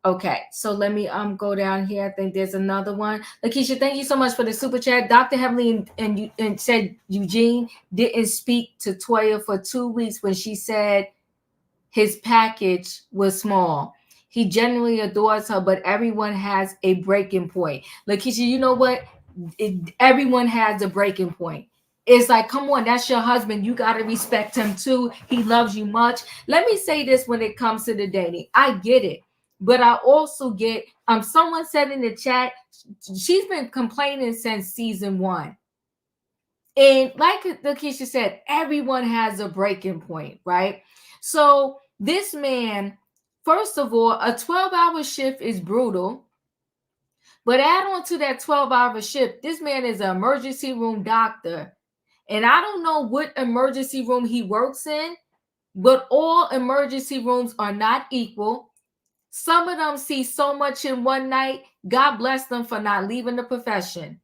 Okay, so let me go down here. I think there's another one. Lakeisha, thank you so much for the super chat. Dr. Heavenly and said Eugene didn't speak to Toya for 2 weeks when she said his package was small. He genuinely adores her, but everyone has a breaking point. Lakeisha, you know what? Everyone has a breaking point. It's like, come on, that's your husband. You got to respect him too. He loves you much. Let me say this when it comes to the dating. I get it. But I also get, someone said in the chat, she's been complaining since season 1. And like Lakeisha said, everyone has a breaking point, right? So this man, first of all, a 12-hour shift is brutal. But add on to that 12-hour shift, this man is an emergency room doctor. And I don't know what emergency room he works in, but all emergency rooms are not equal. Some of them see so much in one night. God bless them for not leaving the profession.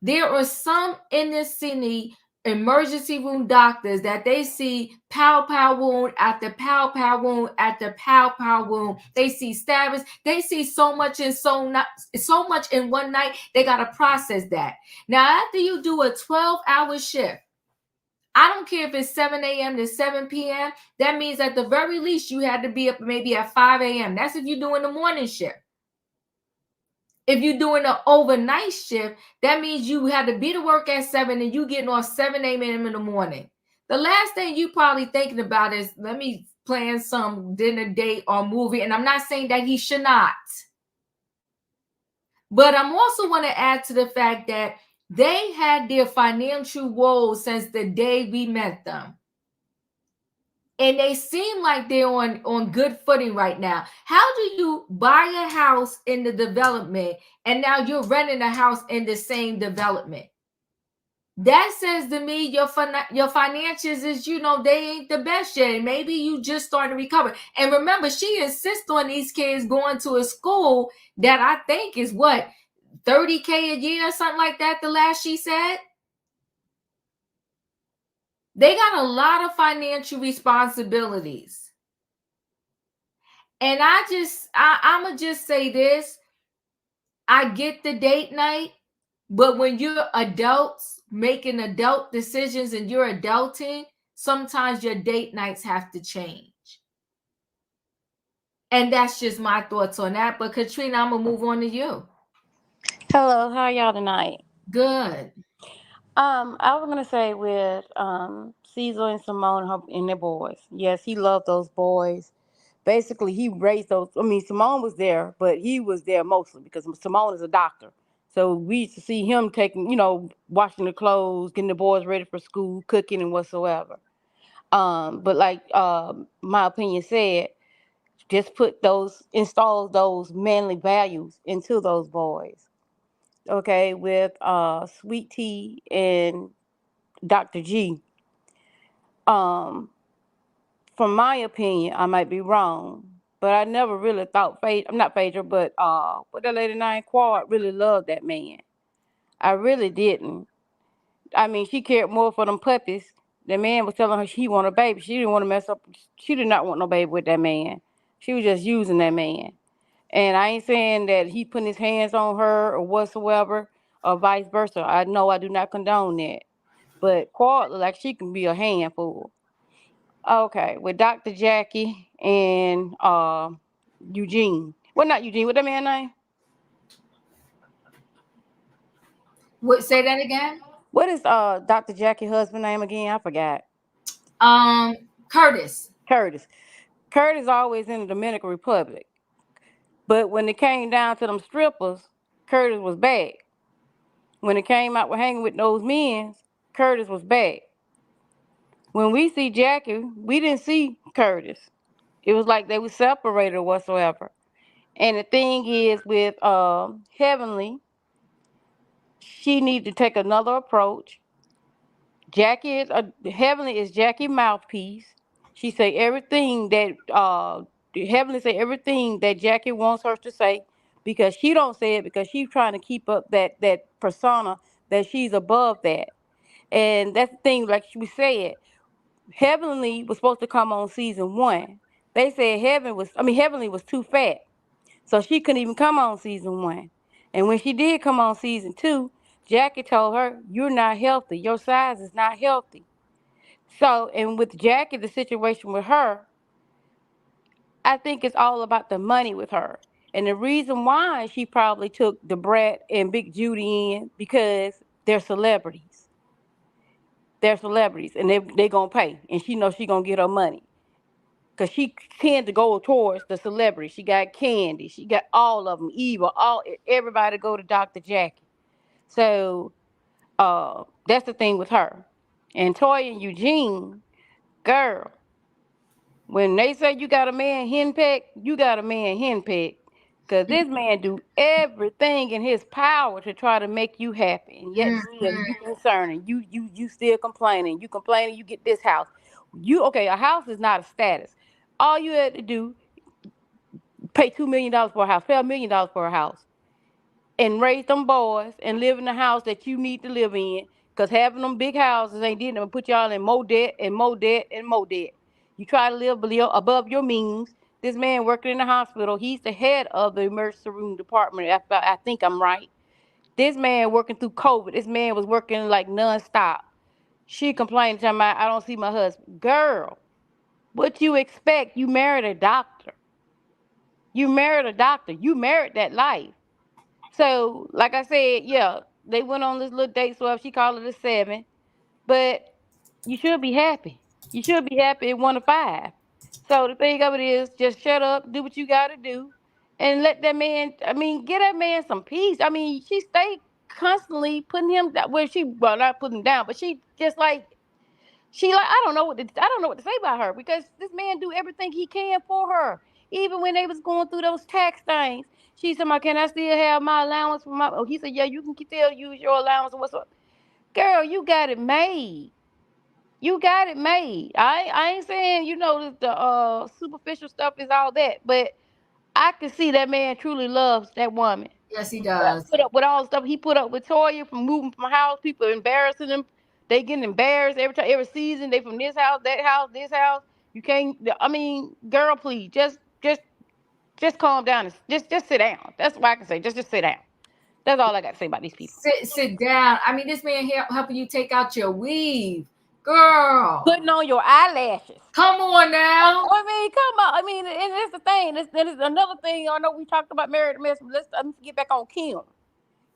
There are some in this city emergency room doctors that they see pow wound after pow wound after pow wound. They see stabbings. They see so much in one night. They got to process that. Now, after you do a 12-hour shift, I don't care if it's 7 a.m. to 7 p.m. That means at the very least you had to be up maybe at 5 a.m. That's if you're doing the morning shift. If you're doing an overnight shift, that means you had to be to work at 7 and you getting off 7 a.m. in the morning. The last thing you probably thinking about is, let me plan some dinner date or movie. And I'm not saying that he should not. But I'm also want to add to the fact that they had their financial woes since the day we met them. And they seem like they're on good footing right now. How do you buy a house in the development and now you're renting a house in the same development? That says to me your finances is, they ain't the best yet. Maybe you just starting to recover. And remember, she insists on these kids going to a school that I think is what, $30K a year or something like that, the last she said. They got a lot of financial responsibilities. And I'ma just say this. I get the date night, but when you're adults making adult decisions and you're adulting, sometimes your date nights have to change. And that's just my thoughts on that. But Katrina, I'm gonna move on to you. Hello, how are y'all tonight? Good. I was gonna say with Caesar and Simone and their boys. Yes, he loved those boys. Basically, he raised those. I mean, Simone was there, but he was there mostly because Simone is a doctor. So we used to see him taking, washing the clothes, getting the boys ready for school, cooking and whatsoever. But like my opinion said, just install those manly values into those boys. Okay, with Sweet Tea and Dr. G. Um, from my opinion, I might be wrong, but I never really thought I'm not Phaedra, but what that lady named Quad really loved that man. I really didn't. I mean, she cared more for them puppies. The man was telling her she wanted a baby. She didn't want to mess up. She did not want no baby with that man. She was just using that man. And I ain't saying that he putting his hands on her or whatsoever, or vice versa. I know I do not condone that. But Quad look like she can be a handful. Okay, with Dr. Jackie and Eugene. Well, not Eugene. What that man name? What? Say that again. What is Dr. Jackie's husband name again? I forgot. Curtis. Curtis. Curtis always in the Dominican Republic. But when it came down to them strippers, Curtis was back. When it came out with hanging with those men, Curtis was back. When we see Jackie, we didn't see Curtis. It was like they were separated or whatsoever. And the thing is with Heavenly, she need to take another approach. Heavenly is Jackie mouthpiece. She say everything that Heavenly say everything that Jackie wants her to say because she don't say it because she's trying to keep up that persona that she's above that. And that's the thing, like we said, Heavenly was supposed to come on season 1. They said Heavenly was too fat. So she couldn't even come on season 1. And when she did come on season 2, Jackie told her, "You're not healthy. Your size is not healthy." So, and with Jackie, the situation with her, I think it's all about the money with her. And the reason why she probably took the Brat and Big Judy in because they're celebrities. They're celebrities, and they gonna pay, and she knows she gonna get her money. Cause she tend to go towards the celebrity. She got Candy. She got all of them. Eva. Everybody go to Dr. Jackie. So that's the thing with her. And Toya and Eugene, girl, when they say you got a man henpecked, you got a man henpecked. Cause this man do everything in his power to try to make you happy, and yet still you concerning. You still complaining. You complaining. You get this house. A house is not a status. All you had to do pay $2 million for a house, pay $1 million for a house, and raise them boys and live in the house that you need to live in. Cause having them big houses ain't did nothing. Put y'all in more debt and more debt and more debt. You try to live above your means. This man working in the hospital, he's the head of the emergency room department. I think I'm right. This man working through COVID. This man was working like nonstop. She complained to me, I don't see my husband. Girl, what you expect? You married a doctor. You married a doctor. You married that life. So, like I said, yeah, they went on this little date swap. She called it a 7. But you should be happy. You should be happy at 1 to 5. So the thing of it is, just shut up, do what you got to do, and let that man. I mean, get that man some peace. I mean, she stayed constantly putting him down. Well, not putting him down, but she just like I don't know what to say about her, because this man do everything he can for her. Even when they was going through those tax things, she said, "My, can I still have my allowance for my?" Oh, he said, "Yeah, you can still use your allowance or whatsoever." Girl, you got it made. You got it made. I ain't saying, the superficial stuff is all that, but I can see that man truly loves that woman. Yes, he does. Put up with all the stuff he put up with Toya, from moving from house, people embarrassing him. They getting embarrassed every season. They from this house, that house, this house. You can't. I mean, girl, please, just calm down and just sit down. That's what I can say. Just sit down. That's all I got to say about these people. Sit down. I mean, this man helping you take out your weave. Girl, putting on your eyelashes. Come on now. I mean, come on. I mean, and that's the thing. That is another thing. I know we talked about married to mess. Let's get back on Kim.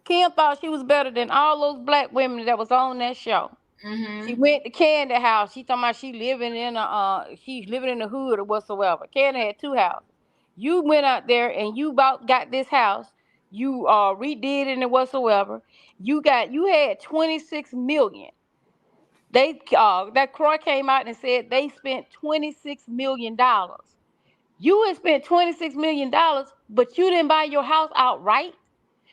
Kim thought she was better than all those black women that was on that show. Mm-hmm. She went to Candy house. She talking about she's living in the hood or whatsoever. Candy had 2 houses. You went out there and you got this house. You redid it and whatsoever. You had 26 million. That Croy came out and said they spent $26 million. You had spent $26 million, but you didn't buy your house outright.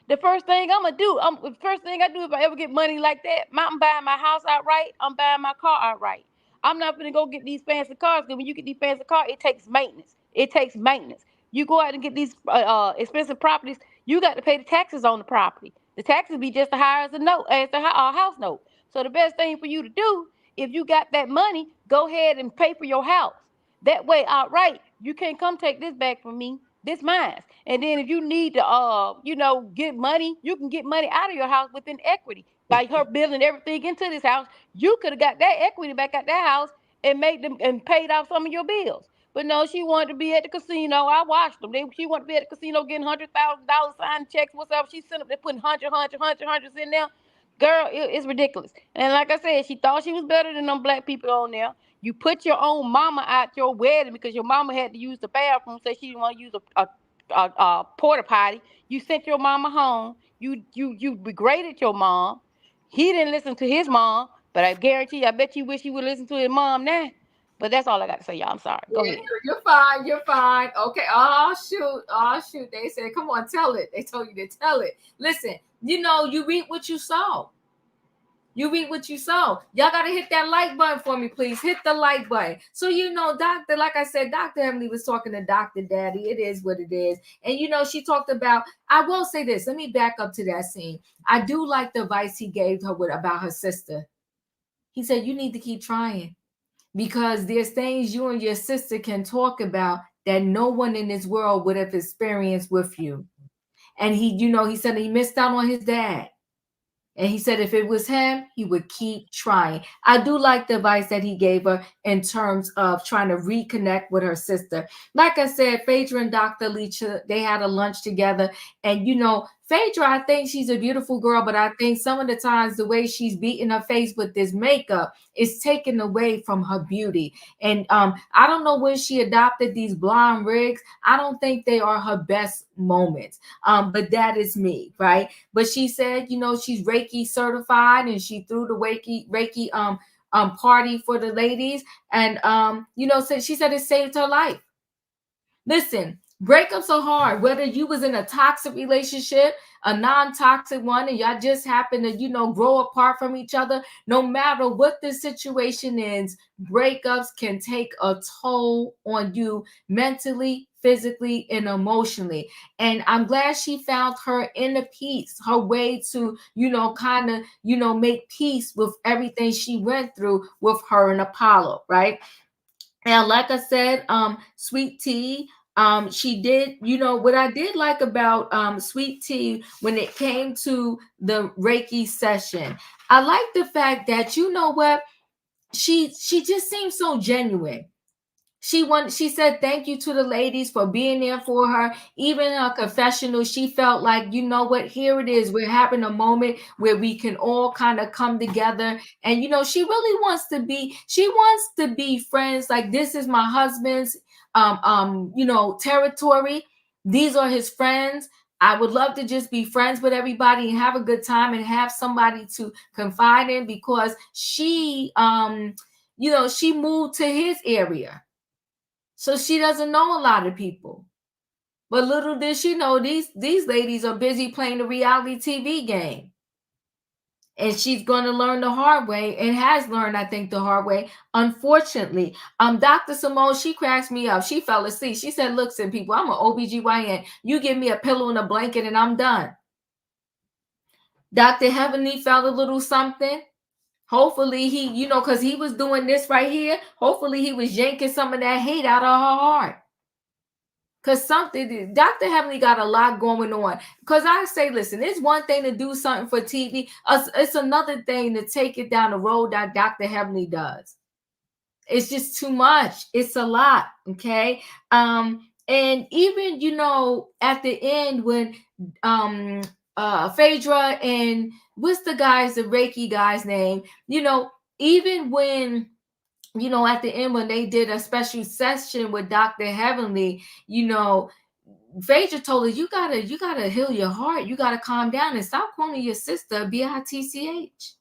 The first thing I do if I ever get money like that, I'm buying my house outright. I'm buying my car outright. I'm not gonna go get these fancy cars, because when you get these fancy cars, it takes maintenance. You go out and get these expensive properties, you got to pay the taxes on the property. The taxes be just as high as the house note. So the best thing for you to do, if you got that money, go ahead and pay for your house. That way, outright, you can't come take this back from me. This mine. And then if you need to, get money, you can get money out of your house within equity. By her building everything into this house, you could have got that equity back at that house and made them and paid off some of your bills. But no, she wanted to be at the casino. I watched them. She wanted to be at the casino getting $100,000 signed checks, whatever. She sent up there putting hundreds in there. Girl, it's ridiculous. And like I said, she thought she was better than them black people on there. You put your own mama at your wedding because your mama had to use the bathroom, so she didn't want to use a porta potty. You sent your mama home. You degraded your mom. He didn't listen to his mom, but I bet you wish he would listen to his mom now. But that's all I got to say, y'all. I'm sorry. Go ahead. You're fine. Okay. Oh shoot. They said, come on, tell it. They told you to tell it. Listen, you reap what you sow. You reap what you sow. Y'all got to hit that like button for me, please. Hit the like button. So, Doctor, like I said, Dr. Emily was talking to Dr. Daddy. It is what it is. And, she talked about, I will say this. Let me back up to that scene. I do like the advice he gave her about her sister. He said, you need to keep trying, because there's things you and your sister can talk about that no one in this world would have experienced with you. And he said he missed out on his dad. And he said if it was him, he would keep trying. I do like the advice that he gave her in terms of trying to reconnect with her sister. Like I said, Phaedra and Dr. Alicia, they had a lunch together. And, Phaedra, I think she's a beautiful girl, but I think some of the times the way she's beating her face with this makeup is taken away from her beauty. And I don't know when she adopted these blonde rigs. I don't think they are her best moments. But that is me, right? But she said, she's Reiki certified, and she threw the Reiki party for the ladies. And so she said it saved her life. Listen, breakups are hard, whether you was in a toxic relationship, a non-toxic one, and y'all just happen to, grow apart from each other. No matter what the situation is, breakups can take a toll on you mentally, physically, and emotionally. And I'm glad she found her inner peace, her way to, make peace with everything she went through with her and Apollo, right? Now, like I said, Sweet Tea, she did, what I did like about Sweet Tea when it came to the Reiki session. I like the fact that, you know what, she just seems so genuine. She said thank you to the ladies for being there for her. Even in her confessional, she felt like, you know what, here it is. We're having a moment where we can all kind of come together. And, you know, she really wants to be friends. Like, this is my husband's you know, territory. These are his friends. I would love to just be friends with everybody and have a good time and have somebody to confide in, because she you know, she moved to his area. So she doesn't know a lot of people. But little did she know, these ladies are busy playing the reality TV game. And she's going to learn the hard way, and has learned, I think, the hard way, unfortunately. Dr. Simone, she cracks me up. She fell asleep. She said, look, some people, I'm an OBGYN. You give me a pillow and a blanket and I'm done. Dr. Heavenly felt a little something. Hopefully he, you know, because he was doing this right here. Hopefully he was yanking some of that hate out of her heart. Because something, Dr. Heavenly got a lot going on. Because I say, listen, it's one thing to do something for TV. It's another thing to take it down the road that Dr. Heavenly does. It's just too much. It's a lot. Okay. And even, you know, at the end when Phaedra and what's the Reiki guy's name? You know, even when, you know, at the end when they did a special session with Dr. Heavenly, you know, Phaedra told her, you gotta heal your heart. You gotta calm down and stop calling your sister BITCH.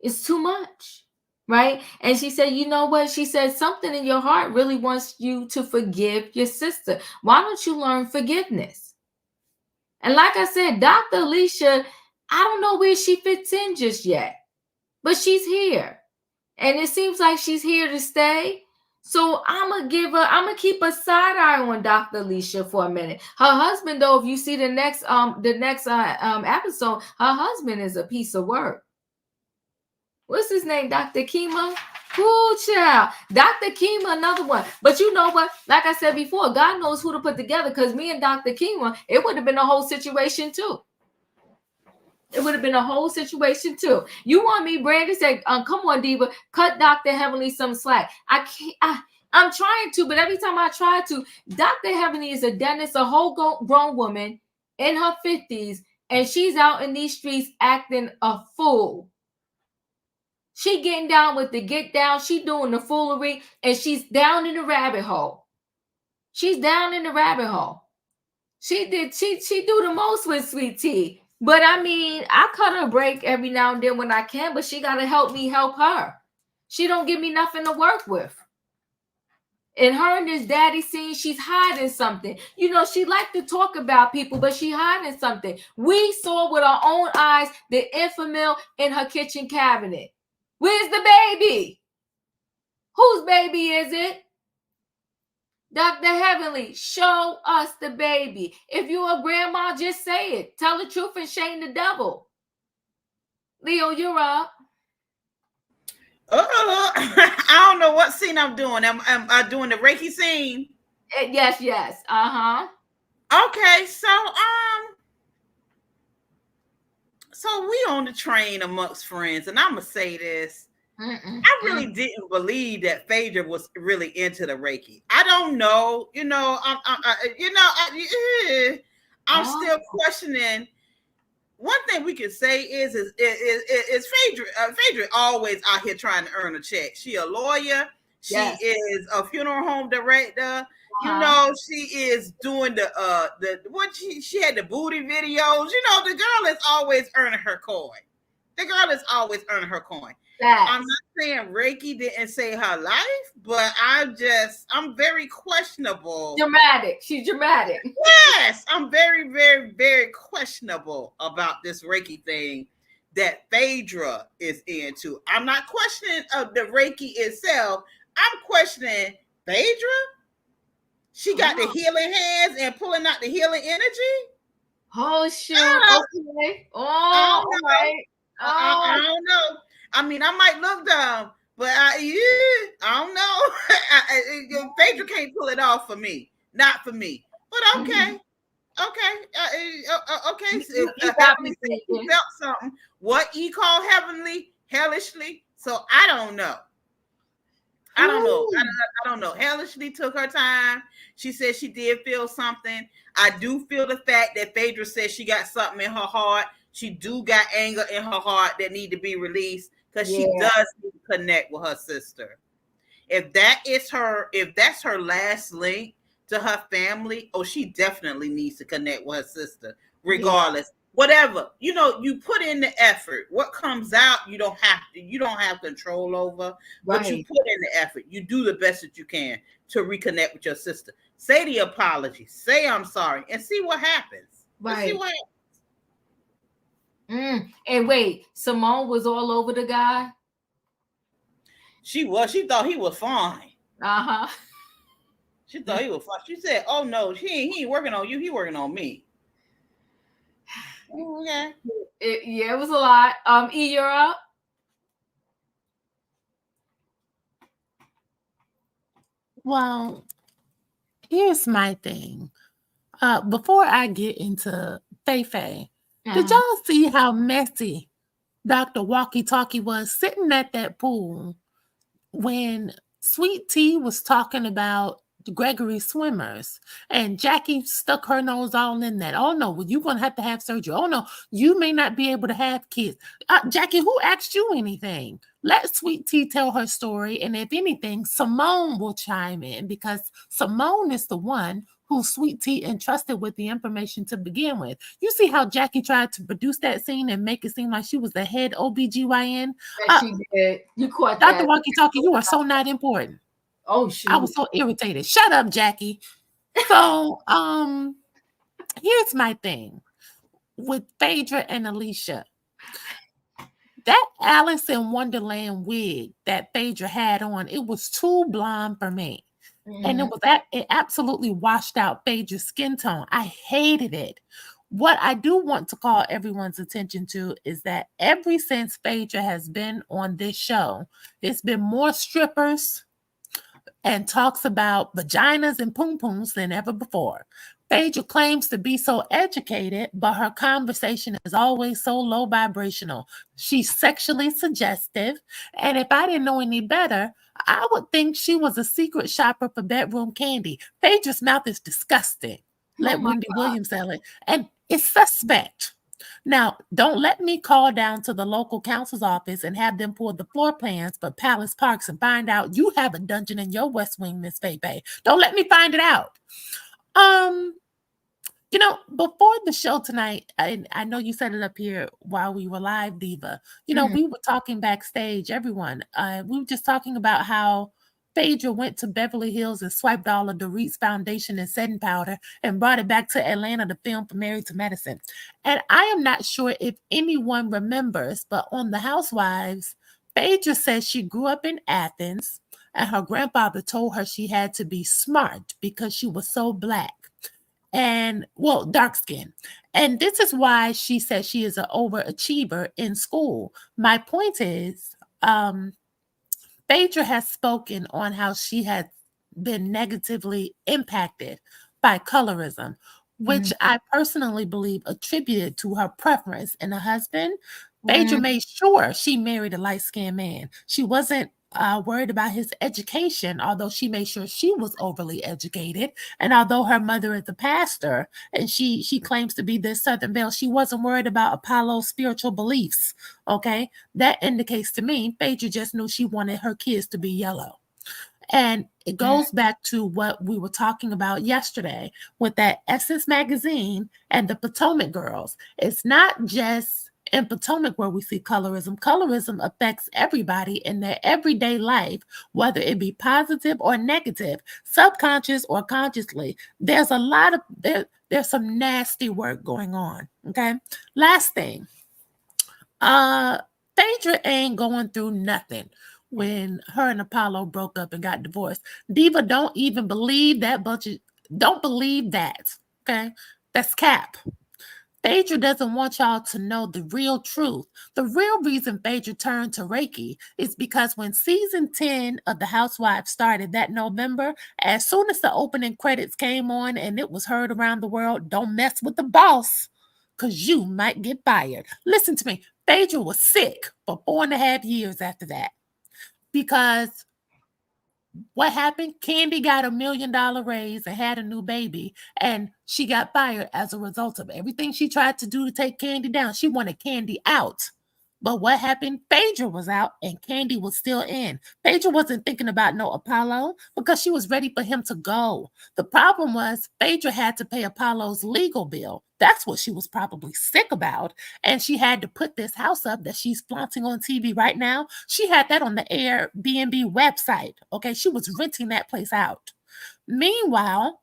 It's too much, right? And she said, you know what? She said, something in your heart really wants you to forgive your sister. Why don't you learn forgiveness? And like I said, Dr. Alicia, I don't know where she fits in just yet, but she's here. And it seems like she's here to stay. So I'm going to keep a side eye on Dr. Alicia for a minute. Her husband, though, if you see the next episode, her husband is a piece of work. What's his name? Dr. Kima? Ooh, child. Dr. Kima, another one. But you know what? Like I said before, God knows who to put together, because me and Dr. Kima, it would have been a whole situation too. It would have been a whole situation too. You want me, Brandon said, come on, Diva, cut Dr. Heavenly some slack. I can't, I'm trying to, but every time I try to, Dr. Heavenly is a dentist, a whole grown woman in her 50s, and she's out in these streets acting a fool. She getting down with the get down. She doing the foolery, and she's down in the rabbit hole. She's down in the rabbit hole. She do the most with Sweet Tea. But I mean, I cut her a break every now and then when I can, but she got to help me help her. She don't give me nothing to work with. In her and this daddy scene, she's hiding something. You know, she liked to talk about people, but she hiding something. We saw with our own eyes the infamil in her kitchen cabinet. Where's the baby? Whose baby is it? Dr. Heavenly, show us the baby. If you're a grandma, just say it. Tell the truth and shame the devil. Leo, you're up. I don't know what scene I'm doing. I'm doing the Reiki scene. Yes. Okay, so we on the train amongst friends, and I'm gonna say this. I really didn't believe that Phaedra was really into the Reiki. I don't know, I'm still questioning. One thing we can say is Phaedra. Phaedra always out here trying to earn a check. She a lawyer. She is a funeral home director. You know, she is doing she had the booty videos. You know, the girl is always earning her coin. I'm not saying Reiki didn't save her life, but I'm very questionable. Dramatic. She's dramatic. Yes, I'm very, very, very questionable about this Reiki thing that Phaedra is into. I'm not questioning the Reiki itself. I'm questioning Phaedra. She got the healing hands and pulling out the healing energy. Oh, shoot. Okay. Oh, all right. I don't know. I mean, I might look dumb, but I don't know. Phaedra can't pull it off for me. Not for me. But okay. Okay. You got me Heavenly thinking. felt something. What he called heavenly, hellishly. So I don't know. I don't know. Hellishly took her time. She said she did feel something. I do feel the fact that Phaedra said she got something in her heart. She do got anger in her heart that need to be released because she does need to connect with her sister. If that's her last link to her family, she definitely needs to connect with her sister, regardless. Whatever, you put in the effort. What comes out, you don't have control over, but you put in the effort. You do the best that you can to reconnect with your sister. Say the apology, say I'm sorry, and see what happens. Right. And wait, Simone was all over the guy. She thought he was fine. She thought he was fine. She said, "Oh no, he ain't working on you. He working on me." Okay. It was a lot. E, you're up. Well, here's my thing. Before I get into Faye, did y'all see how messy Dr. Walkie Talkie was sitting at that pool when Sweet Tea was talking about Gregory swimmers and Jackie stuck her nose all in that? Oh no, well, you're going to have surgery. Oh no, you may not be able to have kids. Jackie, who asked you anything? Let Sweet Tea tell her story. And if anything, Simone will chime in because Simone is the one who Sweet Tea entrusted with the information to begin with. You see how Jackie tried to produce that scene and make it seem like she was the head OBGYN? She did. You caught Dr. that. Walkie Talkie, you are so not important. Oh, shoot. I was so irritated. Shut up, Jackie. So, here's my thing with Phaedra and Alicia. That Alice in Wonderland wig that Phaedra had on, it was too blonde for me. And it absolutely washed out Phaedra's skin tone. I hated it. What I do want to call everyone's attention to is that ever since Phaedra has been on this show, it's been more strippers and talks about vaginas and poom-pooms than ever before. Phaedra claims to be so educated, but her conversation is always so low vibrational. She's sexually suggestive, and if I didn't know any better, I would think she was a secret shopper for bedroom candy. Phaedra's mouth is disgusting. Let Wendy Williams tell it. And it's suspect. Now, don't let me call down to the local council's office and have them pull the floor plans for Palace Parks and find out you have a dungeon in your West Wing, Miss Faye. Don't let me find it out. Before the show tonight, I know you set it up here while we were live, Diva. We were talking backstage, everyone. We were just talking about how Phaedra went to Beverly Hills and swiped all of Dorit's foundation and setting powder and brought it back to Atlanta to film for Married to Medicine. And I am not sure if anyone remembers, but on The Housewives, Phaedra says she grew up in Athens and her grandfather told her she had to be smart because she was so Black. And dark skin. And this is why she says she is an overachiever in school. My point is, Phaedra has spoken on how she has been negatively impacted by colorism, which I personally believe attributed to her preference in a husband. Phaedra made sure she married a light-skinned man. She wasn't worried about his education, although she made sure she was overly educated. And although her mother is a pastor and she claims to be this Southern Belle, she wasn't worried about Apollo's spiritual beliefs. Okay, that indicates to me Phaedra just knew she wanted her kids to be yellow. And it goes back to what we were talking about yesterday with that Essence magazine and the Potomac girls. It's not just in Potomac where we see colorism. Colorism affects everybody in their everyday life, whether it be positive or negative, subconscious or consciously. There's a lot of, there's some nasty work going on, okay? Last thing, Phaedra ain't going through nothing when her and Apollo broke up and got divorced. Diva, don't even believe that don't believe that, okay? That's cap. Phaedra doesn't want y'all to know the real truth. The real reason Phaedra turned to Reiki is because when season 10 of The Housewives started that November, as soon as the opening credits came on and it was heard around the world, don't mess with the boss, because you might get fired. Listen to me. Phaedra was sick for 4.5 years after that. Because what happened? Candy got $1 million raise and had a new baby, and she got fired as a result of everything she tried to do to take Candy down. She wanted Candy out. But what happened? Phaedra was out and Candy was still in. Phaedra wasn't thinking about no Apollo because she was ready for him to go. The problem was Phaedra had to pay Apollo's legal bill. That's what she was probably sick about. And she had to put this house up that she's flaunting on TV right now. She had that on the Airbnb website. Okay, she was renting that place out. Meanwhile,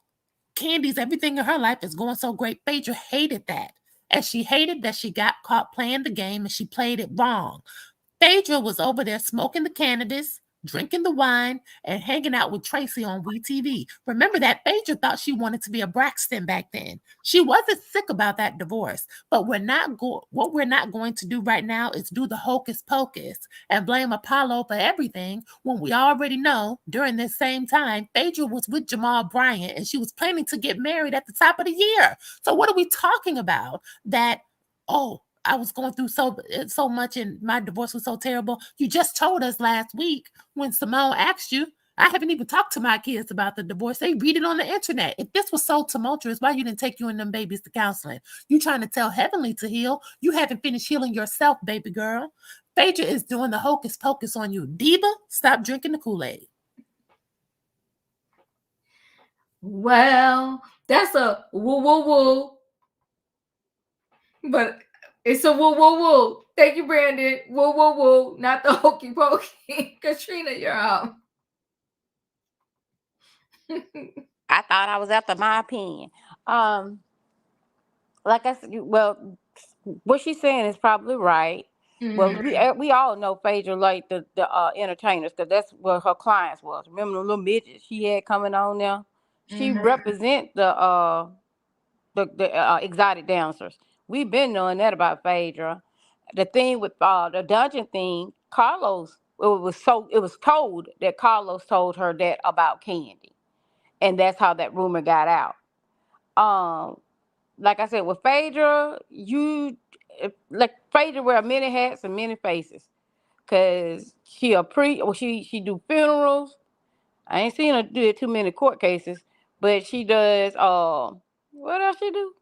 Candy's everything in her life is going so great. Phaedra hated that. And she hated that she got caught playing the game and she played it wrong. Phaedra was over there smoking the cannabis, drinking the wine, and hanging out with Tracy on WeTV. Remember that Phaedra thought she wanted to be a Braxton back then. She wasn't sick about that divorce, but what we're not going to do right now is do the hocus pocus and blame Apollo for everything when we already know during this same time, Phaedra was with Jamal Bryant and she was planning to get married at the top of the year. So what are we talking about? That, I was going through so much and my divorce was so terrible. You just told us last week when Simone asked you. I haven't even talked to my kids about the divorce. They read it on the internet. If this was so tumultuous, why you didn't take you and them babies to counseling? You trying to tell Heavenly to heal. You haven't finished healing yourself, baby girl. Phaedra is doing the hocus pocus on you. Diva, stop drinking the Kool-Aid. Well, that's a woo woo woo. But it's a woo woo woo. Thank you, Brandon. Woo woo woo, not the hokey pokey. Katrina, you're up. I thought I was after my opinion. Like I said, well, what she's saying is probably right. Well, we all know Phaedra like the entertainers because that's what her clients was. Remember the little midgets she had coming on there? She represent the exotic dancers. We've been knowing that about Phaedra. The thing with the dungeon thing, Carlos, it was told that Carlos told her that about Candy, and that's how that rumor got out. Like I said, with Phaedra, Phaedra wear many hats and many faces, cause she she do funerals. I ain't seen her do too many court cases, but she does. What else she do?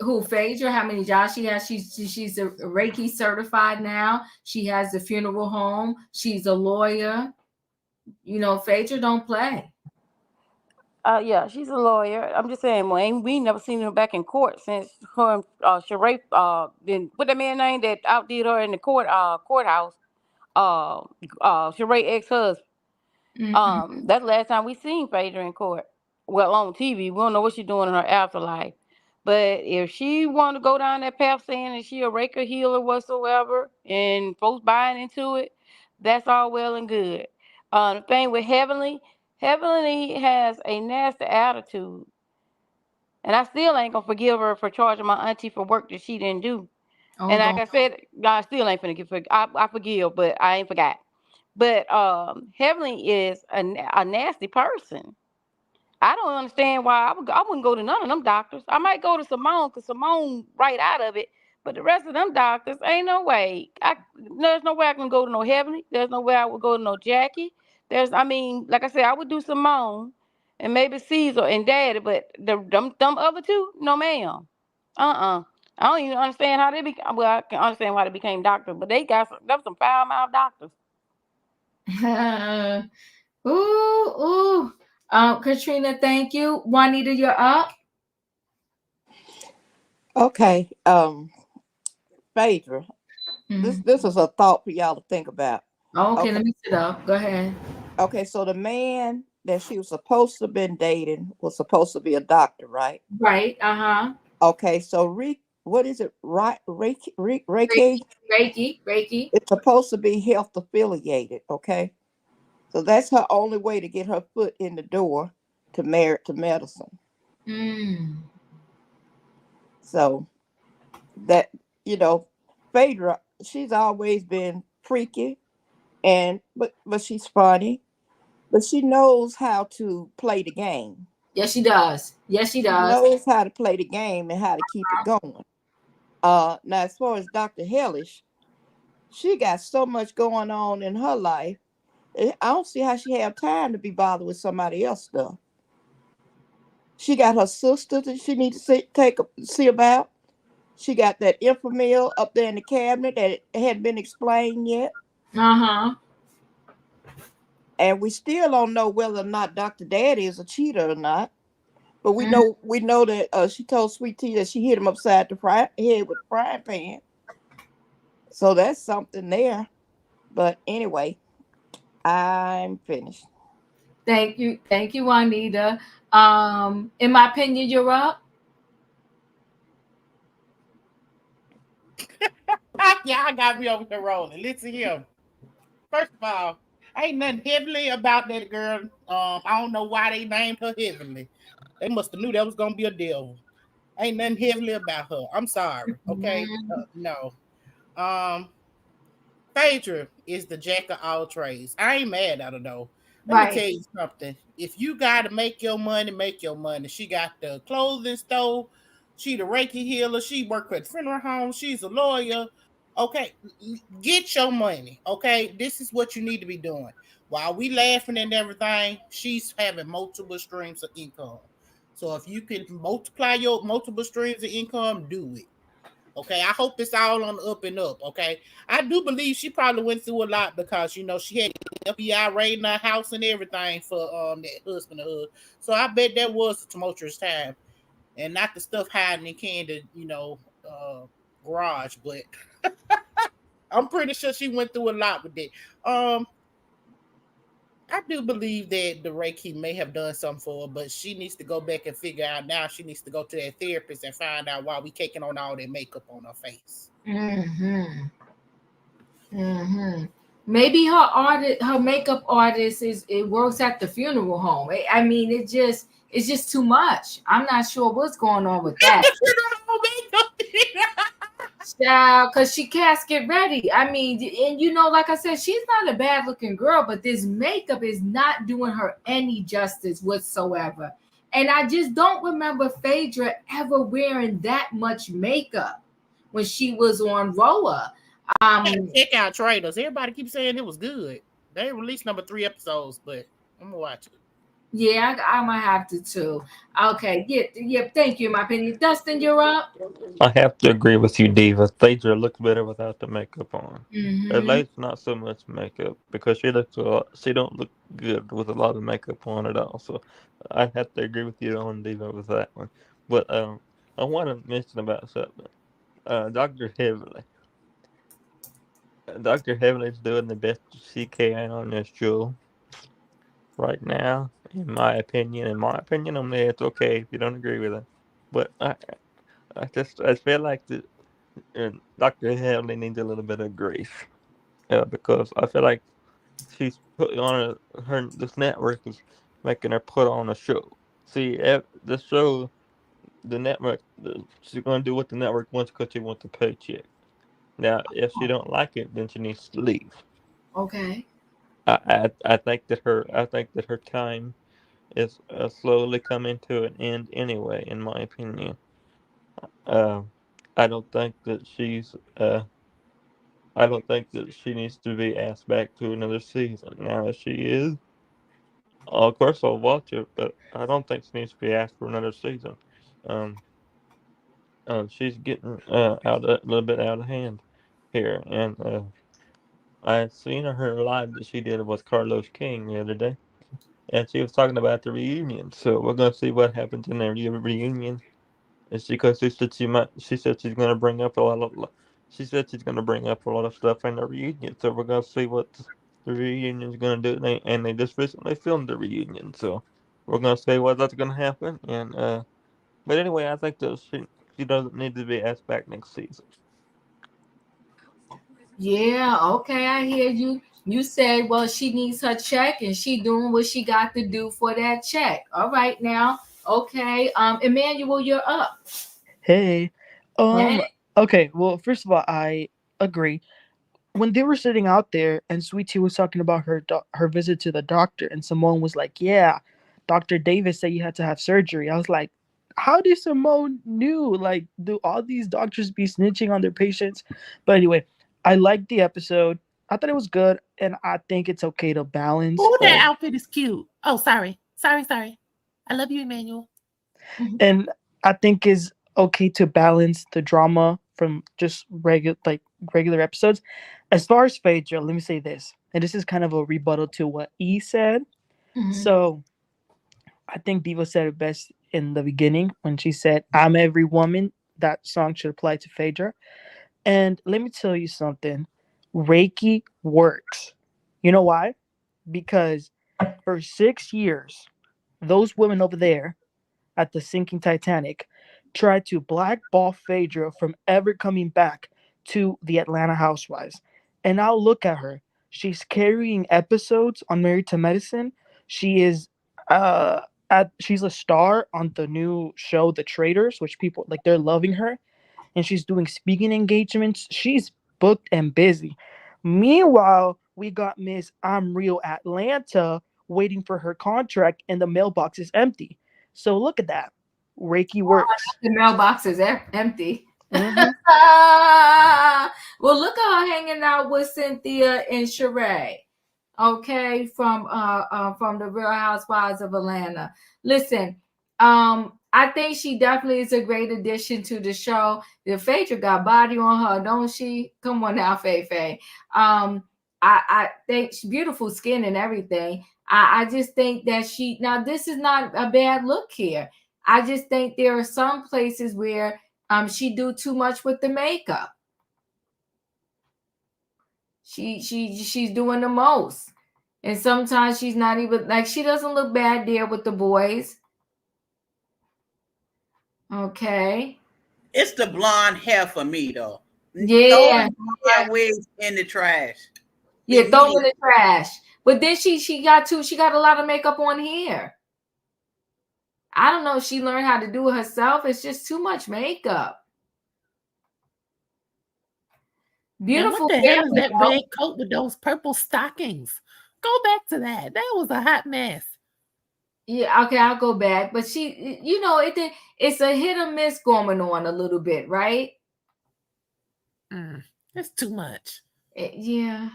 Who, Phaedra? How many jobs she has? She's a Reiki certified now. She has a funeral home. She's a lawyer. You know, Phaedra don't play. Yeah, she's a lawyer. I'm just saying, well, we never seen her back in court since her and Sheree then what that man name that outdid her in the courthouse. Sheree ex-husband. That's the last time we seen Phaedra in court. Well, on TV. We don't know what she's doing in her afterlife. But if she want to go down that path saying that she a Reiki healer whatsoever and folks buying into it, that's all well and good. The thing with Heavenly has a nasty attitude. And I still ain't going to forgive her for charging my auntie for work that she didn't do. And like I said, I still ain't finna give I forgive, but I ain't forgot. But Heavenly is a nasty person. I don't understand why I wouldn't go to none of them doctors. I might go to Simone because Simone right out of it. But the rest of them doctors, ain't no way. There's no way I can go to no Heavenly. There's no way I would go to no Jackie. Like I said, I would do Simone and maybe Caesar and Daddy, but them other two, no ma'am. I don't even understand how they became. Well, I can understand why they became doctors, but they got some foul mouth doctors. Ooh. Katrina, thank you. Juanita, you're up. Okay. Phaedra, this is a thought for y'all to think about. Okay, let me sit up. Go ahead. Okay, so the man that she was supposed to have been dating was supposed to be a doctor, right? Right. Okay, so what is it? Reiki? Reiki. It's supposed to be health affiliated, okay? So that's her only way to get her foot in the door to merit to medicine. So that, Phaedra, she's always been freaky, but she's funny, but she knows how to play the game. Yes, she does. Yes, she She does. knows how to play the game and how to keep it going. Now as far as Dr. Hellish, she got so much going on in her life. I don't see how she have time to be bothered with somebody else's stuff. She got her sister that she needs to see about. She got that inframeal up there in the cabinet that hadn't been explained yet. Uh-huh. And we still don't know whether or not Dr. Daddy is a cheater or not. But we know that she told Sweet Tea that she hit him upside the head with a frying pan. So that's something there. But anyway, I'm finished. Thank you, Juanita. In my opinion, you're up. Y'all got me over here rolling. Listen here. First of all, ain't nothing heavenly about that girl. I don't know why they named her Heavenly. They must have knew that was gonna be a devil. Ain't nothing heavenly about her. I'm sorry. Okay, no. Phaedra is the jack of all trades. I ain't mad at her though. Let me tell you something. If you gotta make your money, make your money. She got the clothing store. She the Reiki healer. She work at funeral home. She's a lawyer. Okay, get your money. Okay, this is what you need to be doing. While we laughing and everything, she's having multiple streams of income. So if you can multiply your multiple streams of income, do it. Okay, I hope it's all on the up and up. Okay, I do believe she probably went through a lot because she had FBI raiding her house and everything for that husband of hers. So I bet that was a tumultuous time, and not the stuff hiding in Candy, garage. But I'm pretty sure she went through a lot with that. I do believe that the Reiki may have done something for her, but she needs to go back and figure out now. She needs to go to that therapist and find out why we taking on all that makeup on her face. Maybe her makeup artist it works at the funeral home. I mean, it's just too much. I'm not sure what's going on with that. Because she casket ready. I mean, and like I said, she's not a bad looking girl, but this makeup is not doing her any justice whatsoever. And I just don't remember Phaedra ever wearing that much makeup when she was on Roa. Check out trailers. Everybody keeps saying it was good. They released number 3 episodes, but I'm gonna watch it. Yeah, I might have to too. Okay, yeah. Thank you, in my opinion. Dustin, you're up. I have to agree with you, Diva. Phaedra looks better without the makeup on. At Mm-hmm. least not so much makeup because she don't look good with a lot of makeup on at all. So I have to agree with you on Diva with that one. But I want to mention about something. Dr. Heavenly. Dr. Heavenly's doing the best she can on this show right now, in my opinion. In my opinion, on there, it's okay if you don't agree with it. But I feel like Dr. Heavenly needs a little bit of grief because I feel like she's putting on this network is making her put on a show. See, the show, the network, she's going to do what the network wants because she wants a paycheck. Now, if she don't like it, then she needs to leave. Okay. I think that her time is slowly coming to an end anyway. In my opinion, I don't think that I don't think that she needs to be asked back to another season. Now, if she is, of course I'll watch it, but I don't think she needs to be asked for another season. Um, she's getting a little bit out of hand here, and I seen her live that she did with Carlos King the other day, and she was talking about the reunion. So we're gonna see what happens in the reunion. It's because she said she's gonna bring up a lot of. She said she's gonna bring up a lot of stuff in the reunion. So we're gonna see what the reunion's gonna do. And they just recently filmed the reunion, so we're gonna see what that's gonna happen. And but anyway, I think that she doesn't need to be asked back next season. Yeah, okay, I hear you. You say, well, she needs her check and she doing what she got to do for that check. All right now. Okay. Emmanuel, you're up. Hey, Okay. Well, first of all, I agree. When they were sitting out there, and Sweet Tea was talking about her visit to the doctor, and Simone was like, "Yeah, Dr. Davis said you had to have surgery." I was like, "How did Simone knew? Like, do all these doctors be snitching on their patients?" But anyway, I liked the episode. I thought it was good, and I think it's okay to balance. Oh, that outfit is cute. Oh, sorry. I love you, Emmanuel. And I think is okay to balance the drama from just regular episodes. As far as Phaedra, let me say this, and this is kind of a rebuttal to what E said. So I think Diva said it best in the beginning when she said, "I'm every woman." That song should apply to Phaedra. And let me tell you something. Reiki works. You know why? Because for 6 years, those women over there at the sinking Titanic tried to blackball Phaedra from ever coming back to the Atlanta Housewives. And now look at her. She's carrying episodes on Married to Medicine. She is she's a star on the new show The Traitors, which people like they're loving her. And she's doing speaking engagements. She's booked and busy. Meanwhile, we got Miss I'm Real Atlanta waiting for her contract, and the mailbox is empty. So look at that. Reiki works. The mailbox is empty. Mhm. Well, look at her hanging out with Cynthia and Sheree. Okay, from the Real Housewives of Atlanta. Listen, I think she definitely is a great addition to the show. The Phaedra got body on her, don't she? Come on now, Faye. I think she's beautiful skin and everything. I just think that now this is not a bad look here. I just think there are some places where she do too much with the makeup. She's doing the most. And sometimes she's not even like she doesn't look bad there with the boys. Okay. It's the blonde hair for me though. Yeah. Throw the wigs in the trash. Yeah, throw in the trash. But then she got a lot of makeup on here. I don't know if she learned how to do it herself. It's just too much makeup. Beautiful. And what the hell is that red coat with those purple stockings? Go back to that. That was a hot mess. Yeah, okay, I'll go back. But it's a hit or miss going on a little bit, right? That's too much. Yeah.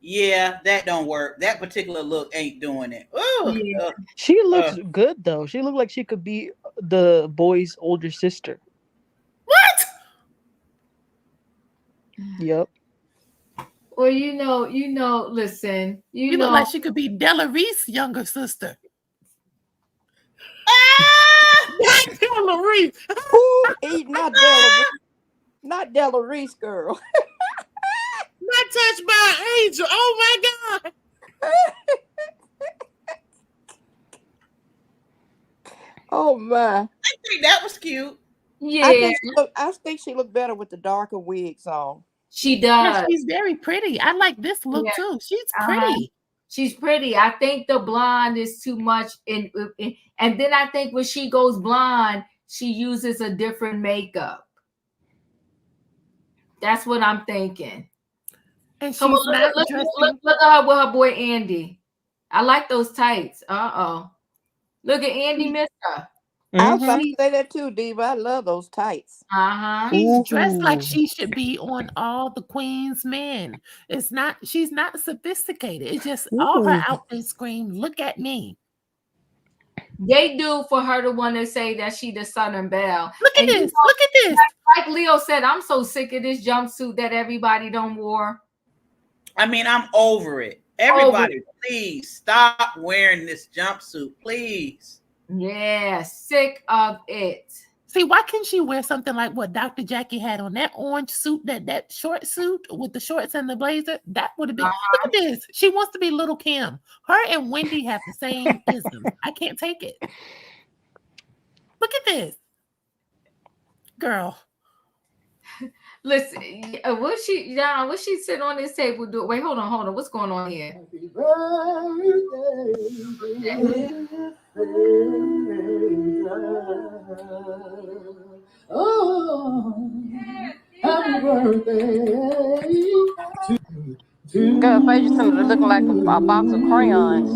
Yeah, that don't work. That particular look ain't doing it. Yeah. She looks good though. She looked like she could be the boy's older sister. What? Yep. Well, listen, You look like she could be Della Reese's younger sister. Not Della Reese. Who eat not Della Reese, girl. Not touched by an angel. Oh my God. Oh my. I think that was cute. Yeah. I think she looked better with the darker wigs on. She does. Yeah, she's very pretty. I like this look too. She's pretty. She's pretty. I think the blonde is too much, and then I think when she goes blonde, she uses a different makeup. That's what I'm thinking. And she's look at her with her boy Andy. I like those tights. Look at Andy Mister. I was about to say that too, Diva. I love those tights. She's dressed like she should be on all the Queen's men. She's not sophisticated. It's just all her outfits scream, look at me. They do for her to want to say that she the Southern Belle. Look at this. Look at this. Like Leo said, I'm so sick of this jumpsuit that everybody don't wear. I mean, I'm over it. Everybody, please stop wearing this jumpsuit, please. Yeah, sick of it. See, why can't she wear something like what Dr. Jackie had on, that orange suit, that short suit with the shorts and the blazer? That would have been. Look at this. She wants to be Little Kim. Her and Wendy have the same isms. I can't take it. Look at this, girl. Listen, what she sit on this table do? Wait, hold on. What's going on here? Happy birthday, Oh, happy birthday to Girl, Phaedra sitting there looking like a box of crayons.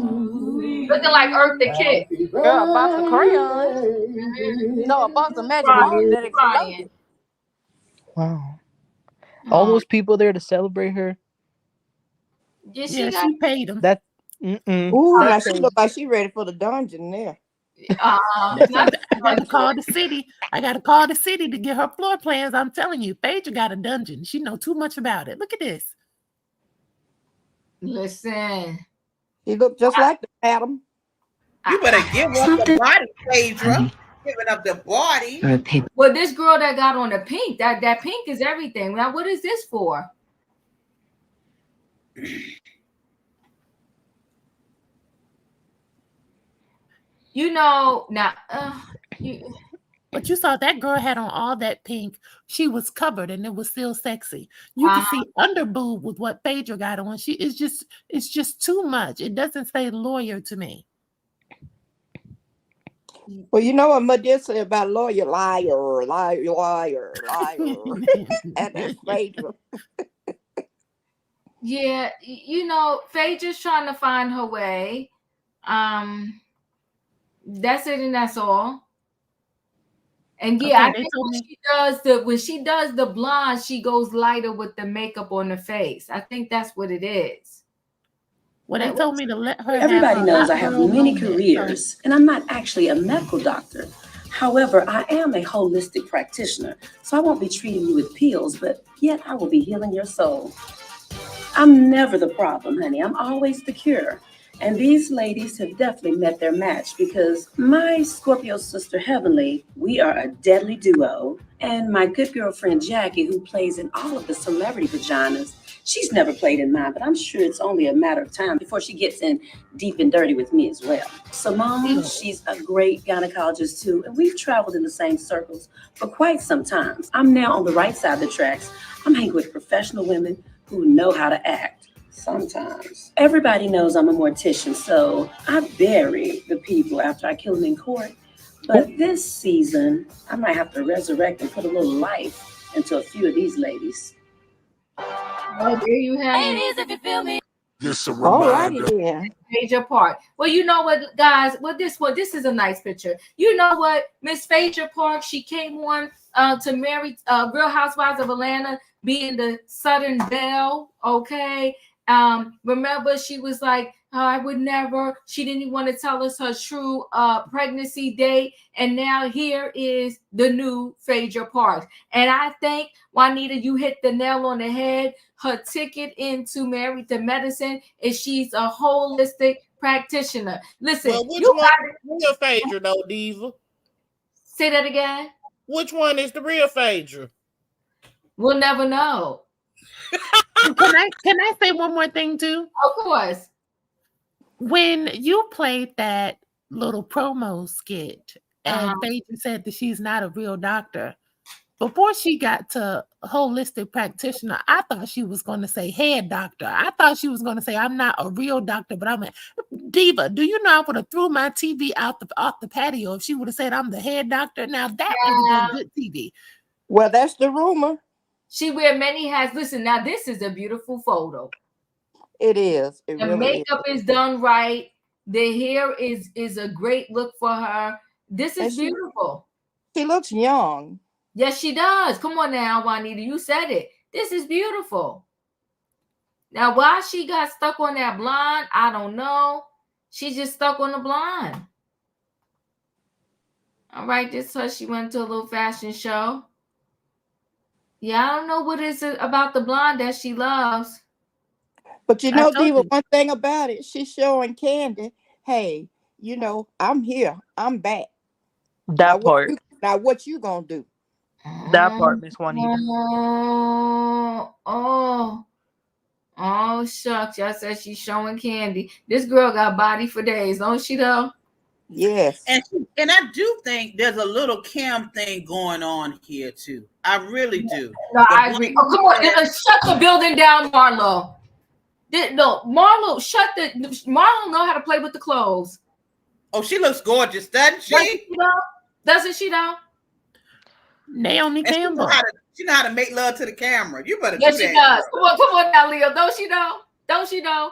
Looking like Earth the Kid. Girl, a box of crayons. No, a box of magic markers that exploded. Wow. All those people there to celebrate her. Yeah, Yeah, got she paid him. That Ooh, now that's she look like she ready for the dungeon there. I gotta call the city. I gotta call the city to get her floor plans. I'm telling you, Phaedra got a dungeon. She know too much about it. Look at this. Listen. She look just like the madam. You better give up the body, Phaedra. Giving up the body. Well, this girl that got on the pink, that pink is everything. Now, what is this for? You know, now, But you saw that girl had on all that pink. She was covered and it was still sexy. You can see under boob with what Phaedra got on. It's just too much. It doesn't say lawyer to me. Well, you know what my dad said about lawyer, liar. And that's Phaedra. Yeah, you know, Phaedra's trying to find her way. That's it, and that's all. And yeah, I think when she does the blonde, she goes lighter with the makeup on the face. I think that's what it is. Well, they told me to let her. Everybody knows I have many careers, and I'm not actually a medical doctor. However, I am a holistic practitioner, so I won't be treating you with pills, but yet I will be healing your soul. I'm never the problem, honey. I'm always the cure. And these ladies have definitely met their match because my Scorpio sister Heavenly, we are a deadly duo. And my good girlfriend Jackie, who plays in all of the celebrity vaginas, she's never played in mine, but I'm sure it's only a matter of time before she gets in deep and dirty with me as well. Simone, she's a great gynecologist too, and we've traveled in the same circles for quite some time. I'm now on the right side of the tracks. I'm hanging with professional women who know how to act. Sometimes. Everybody knows I'm a mortician, so I bury the people after I kill them in court. But this season, I might have to resurrect and put a little life into a few of these ladies. Oh, there you have it. Ladies, if you feel me. Just a reminder. Phaedra Park. Well, you know what, guys? This is a nice picture. You know what? Miss Phaedra Park, she came on to marry Real Housewives of Atlanta, being the Southern Belle, okay? Remember, she was like, I would never. She didn't even want to tell us her true pregnancy date. And now here is the new Phaedra Parks. And I think, Juanita, you hit the nail on the head. Her ticket into Married to Medicine is she's a holistic practitioner. Listen, well, which one is the real Phaedra, though, Diva? Say that again. Which one is the real Phaedra? We'll never know. Can I say one more thing too? Of course. When you played that little promo skit and Phaedra said that she's not a real doctor, before she got to holistic practitioner, I thought she was going to say head doctor. I thought she was going to say, I'm not a real doctor, but I'm a diva. Do you know I would have threw my TV off the patio if she would have said I'm the head doctor? Now that would have been good TV. Well, that's the rumor. She wear many hats. Listen, now this is a beautiful photo. It is. The really makeup is done right. The hair is a great look for her. This is beautiful. She looks young. Yes, she does. Come on now, Juanita. You said it. This is beautiful. Now, why she got stuck on that blonde, I don't know. She's just stuck on the blonde. All right, this is her. She went to a little fashion show. Yeah, I don't know what is it about the blonde that she loves. But you know, Diva, one thing about it, she's showing Candy, hey, you know, I'm here. I'm back. That part. Now, what you gonna do? That part, Miss Juanita. Oh, shucks. Y'all said she's showing Candy. This girl got body for days, don't she, though? Yes. And I do think there's a little Kim thing going on here, too. I really do. No, I agree. Oh, come on. Shut the building down, Marlo. Marlo know how to play with the clothes. Oh, she looks gorgeous, doesn't she? Doesn't she, though? Naomi Campbell. She know how to make love to the camera. You better Yes, do that. she does. Come on now, Leo. Don't she know? Don't she know?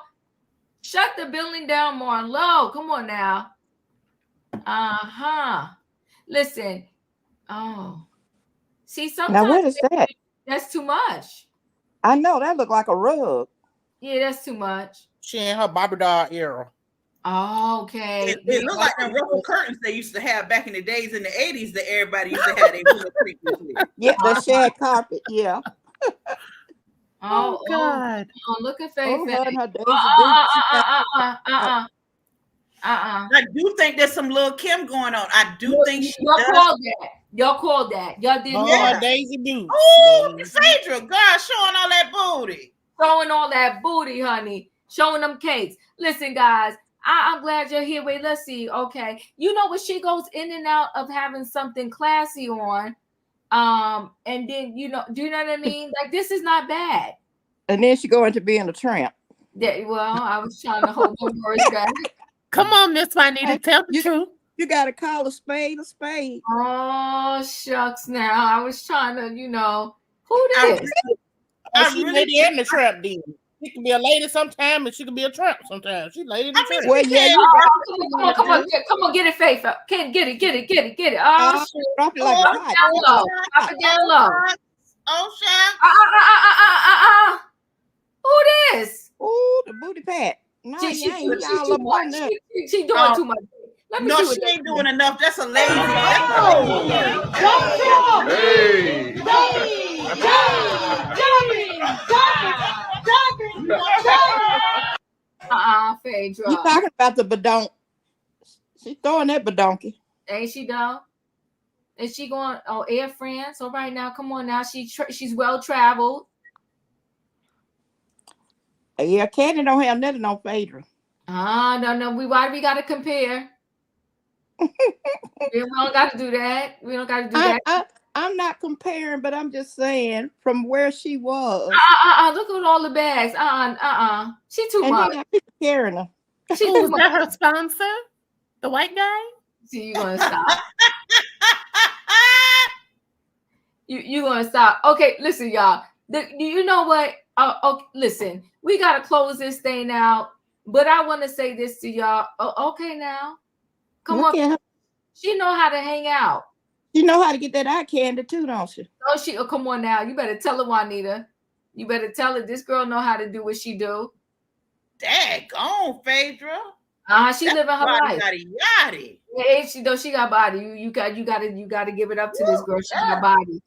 Shut the building down, Marlo. Come on now. Listen. Oh. See, sometimes Now what is that? that's too much. I know that looked like a rug. Yeah, that's too much. She in her Barbie doll era. Oh, okay. It looked like them ruffled curtains they used to have back in the days in the 80s that everybody used to have their window treatments with. Yeah, the shag carpet. Yeah. Oh God. Oh, look at Faye. Oh, her and her Daisy I do think there's some little Kim going on. I do think she y'all does. called that. Y'all called that. Y'all did Oh, Daisy Boots. Oh, Phaedra, God, showing all that booty. Showing all that booty, honey. Showing them cakes. Listen, guys, I'm glad you're here. Wait, let's see. Okay. You know what? She goes in and out of having something classy on. And then, do you know what I mean? Like, this is not bad. And then she go into being a tramp. Yeah, well, I was trying to hold my words back. Come on, Miss Juanita, tell the truth. You gotta call a spade a spade. Oh, shucks. Now I was trying to, who this? She lady in the trap then. She can be a lady sometime and she can be a tramp sometimes. She lady in the trap. Well, yeah, come on, get it, Faith. Get it. Oh, shit. Drop it like a hot. Drop it down low. Oh, shucks. Who this? Oh, the booty pat. No, She doing all up on that. She doing too much. Let me No, see she ain't doing enough. That's a lazy. Phaedra. You talking about the badonk? She throwing that badonkey. Ain't she though? Is she going? Oh, Air France. All right, now come on now. She's well traveled. Yeah, Candy don't have nothing on Phaedra. No. Why do we gotta compare? We don't gotta do that. We don't gotta do that. I'm not comparing, but I'm just saying from where she was. Look at all the bags. She too much. And people carrying her. She too much. That her sponsor? The white guy? See, you gonna stop. You gonna stop. Okay, listen, y'all. You know what? Okay, listen, we gotta close this thing out. But I want to say this to y'all. Okay, now, come on. She know how to hang out. You know how to get that eye candy too, don't you? Oh, come on now. You better tell her, Juanita. You better tell her this girl know how to do what she do. Daggone, Phaedra. She living her life. Yaddy. Yeah, she though she got body. You gotta give it up to this girl. She got body.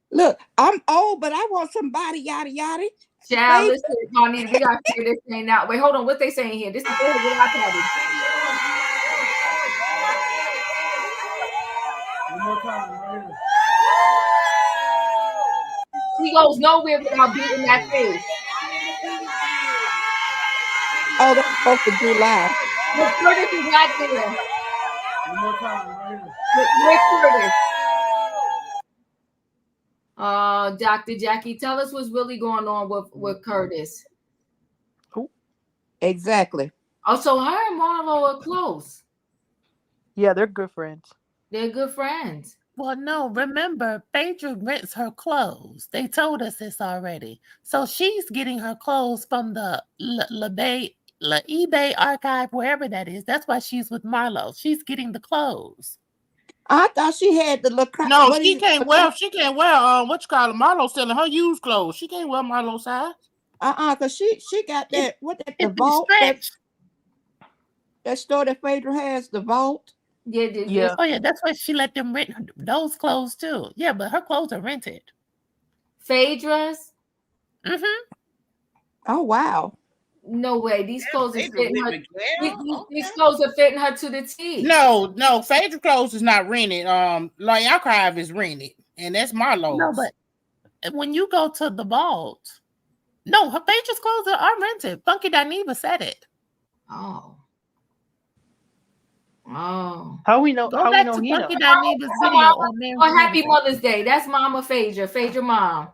Look, I'm old, but I want somebody yada yada. Child, listen, Juanita, we gotta figure this thing out. Wait, hold on. What they saying here? This is what I He goes nowhere without beating that face. Oh, that's 4th of July. Rick Curtis is not there. Rick Curtis. Dr. Jackie, tell us what's really going on with Curtis. Exactly. Oh, so her and Marlo are close. Yeah, they're good friends. They're good friends. Well, no, remember, Phaedra rents her clothes. They told us this already. So she's getting her clothes from the eBay archive, wherever that is. That's why she's with Marlo. She's getting the clothes. I thought she had the look. No, she can't wear. What you call it? Marlo selling her used clothes. She can't wear Marlo size. Because she got that. The vault? That store that Phaedra has, the vault. Yeah. Oh yeah, that's why she let them rent those clothes too. Yeah, but her clothes are rented. Phaedra's. Oh wow. No way. These clothes are fitting her. These clothes are fitting her to the T. No. Phaedra clothes is not rented. Like Archive is rented, and that's Marlo's. No, but when you go to the vault, no, her Phaedra's clothes are rented. Funky Dineva said it. Oh. How we know? How we know he knows? Happy Mother's Day. That's Mama Phaedra. Phaedra mom.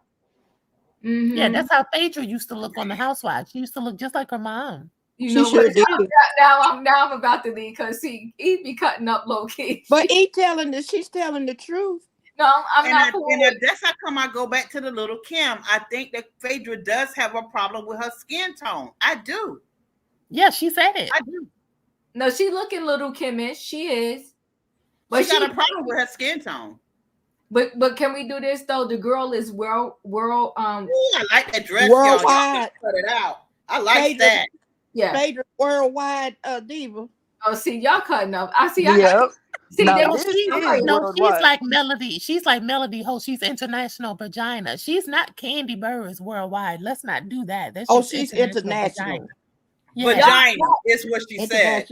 Mm-hmm. Yeah, that's how Phaedra used to look on the Housewives. She used to look just like her mom. You know what? Now I'm about to leave because he be cutting up low key. But she's telling the truth. No, I'm not. And that's how come I go back to the little Kim. I think that Phaedra does have a problem with her skin tone. I do. Yeah, she said it. I do. No, she looking little Kimish. She is. But she got a problem with her skin tone. But can we do this though? The girl is world. Ooh, I like that dress, worldwide. y'all. Cut it out. I like Phaedra, that. Yeah. Phaedra worldwide diva. Oh, see, y'all cutting up. I see. Yep. See, Now, they this she's is worldwide. like Melody. She's like Melody Holt. She's international vagina. She's not Candy Burris worldwide. Let's not do that. That's she's international. Yeah. Vagina is what she said.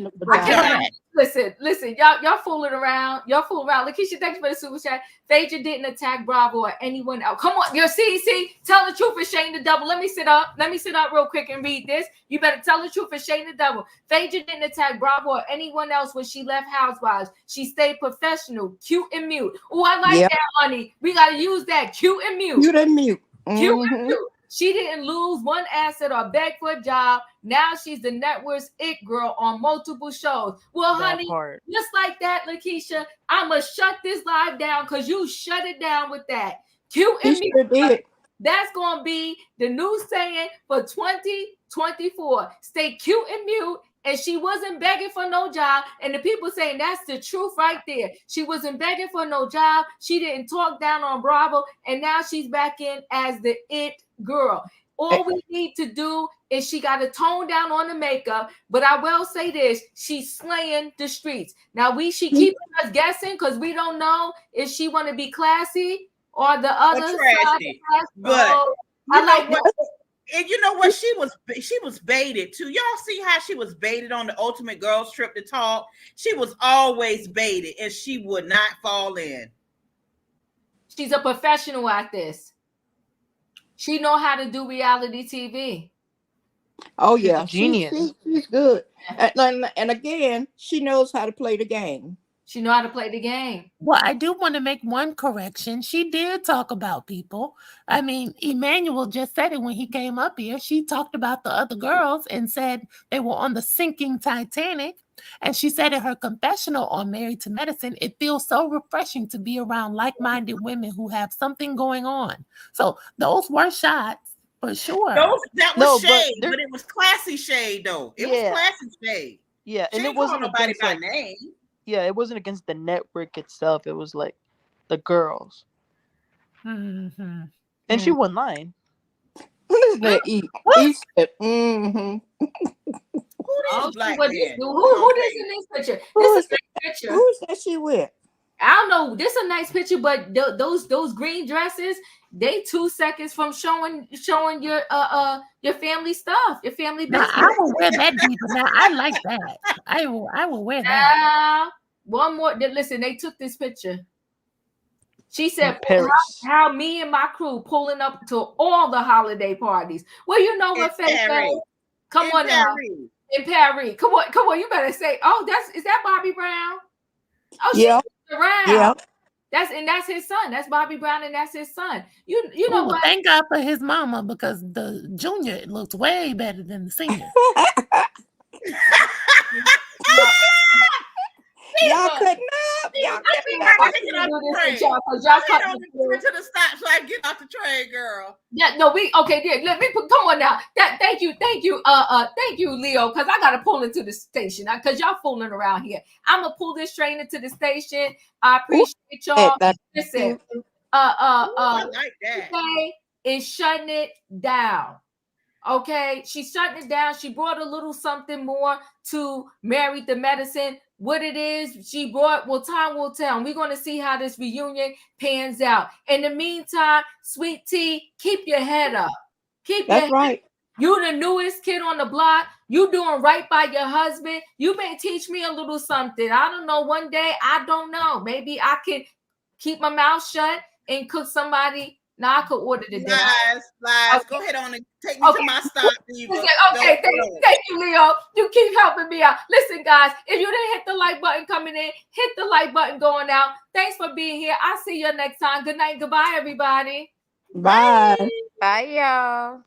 Listen, y'all fooling around. Y'all fooling around. Lakeisha, thank you for the super chat. Phaedra didn't attack Bravo or anyone else. Come on, see, tell the truth and shame the devil. Let me sit up real quick and read this. You better tell the truth and shame the devil. Phaedra didn't attack Bravo or anyone else when she left Housewives. She stayed professional, cute and mute. Oh, I like that, honey. We gotta use that, cute and mute. Cute and mute. Cute and mute. She didn't lose one asset or beg for a job. Now she's the network's it girl on multiple shows. Well, honey, just like that, Lakeisha, I'ma shut this live down because you shut it down with that. Cute and mute. That's gonna be the new saying for 2024. Stay cute and mute. And she wasn't begging for no job. And the people saying that's the truth right there. She wasn't begging for no job. She didn't talk down on Bravo. And now she's back in as the it girl. All we need to do is she got to tone down on the makeup. But I will say this, she's slaying the streets. Now she keeping us guessing because we don't know if she want to be classy or the other side. But I like that. And you know what? She was baited too. Y'all see how she was baited on the Ultimate Girls Trip to talk? She was always baited and she would not fall in. She's a professional at this. She know how to do reality TV. Oh yeah, genius. She's good. And again, she knows how to play the game. She know how to play the game. Well, I do want to make one correction. She did talk about people. I mean, Emmanuel just said it when he came up here. She talked about the other girls and said they were on the sinking Titanic. And she said in her confessional on Married to Medicine, it feels so refreshing to be around like-minded women who have something going on. So those were shots for sure. That was shade, but it was classy shade though. It was classy shade. Yeah, and it wasn't nobody by name. Yeah, it wasn't against the network itself. It was like the girls. Mm-hmm. And she won line. What is that? He said, Who is in this picture? This is a nice picture. Who's that she with? I don't know. This is a nice picture, but those green dresses, they 2 seconds from showing your family stuff, your family business. Now, I will wear that diva. Now I like that. I will wear that. One more. Listen, they took this picture. She said how me and my crew pulling up to all the holiday parties. Well, you know what, Faye? Come on now. In Paris. Come on. You better say, is that Bobby Brown? Oh, she's around. Yeah. That's his son. That's Bobby Brown, and that's his son. You know what? Thank God for his mama, because the junior looks way better than the senior. Y'all cutting up. Y'all cutting up. I get off the train. Y'all to the stop so I can get off the train, girl. Yeah, no, let me come on now. Thank you, Leo, because I gotta pull into the station because y'all fooling around here. I'm gonna pull this train into the station. I appreciate y'all. Listen, I like that. Is shutting it down. Okay, she's shutting it down. She brought a little something more to Married to Medicine. What it is she brought, time will tell. And we're going to see how this reunion pans out. In the meantime, Sweet Tea, keep your head up. That's right. You the newest kid on the block. You doing right by your husband. You may teach me a little something. I don't know. One day, I don't know. Maybe I can keep my mouth shut and cook somebody. Now I could order the dinner. Lies. Okay. Go ahead on and take me to my stop. Okay, thank you, Leo. You keep helping me out. Listen, guys, if you didn't hit the like button coming in, hit the like button going out. Thanks for being here. I'll see you next time. Good night. Goodbye, everybody. Bye. Bye, y'all.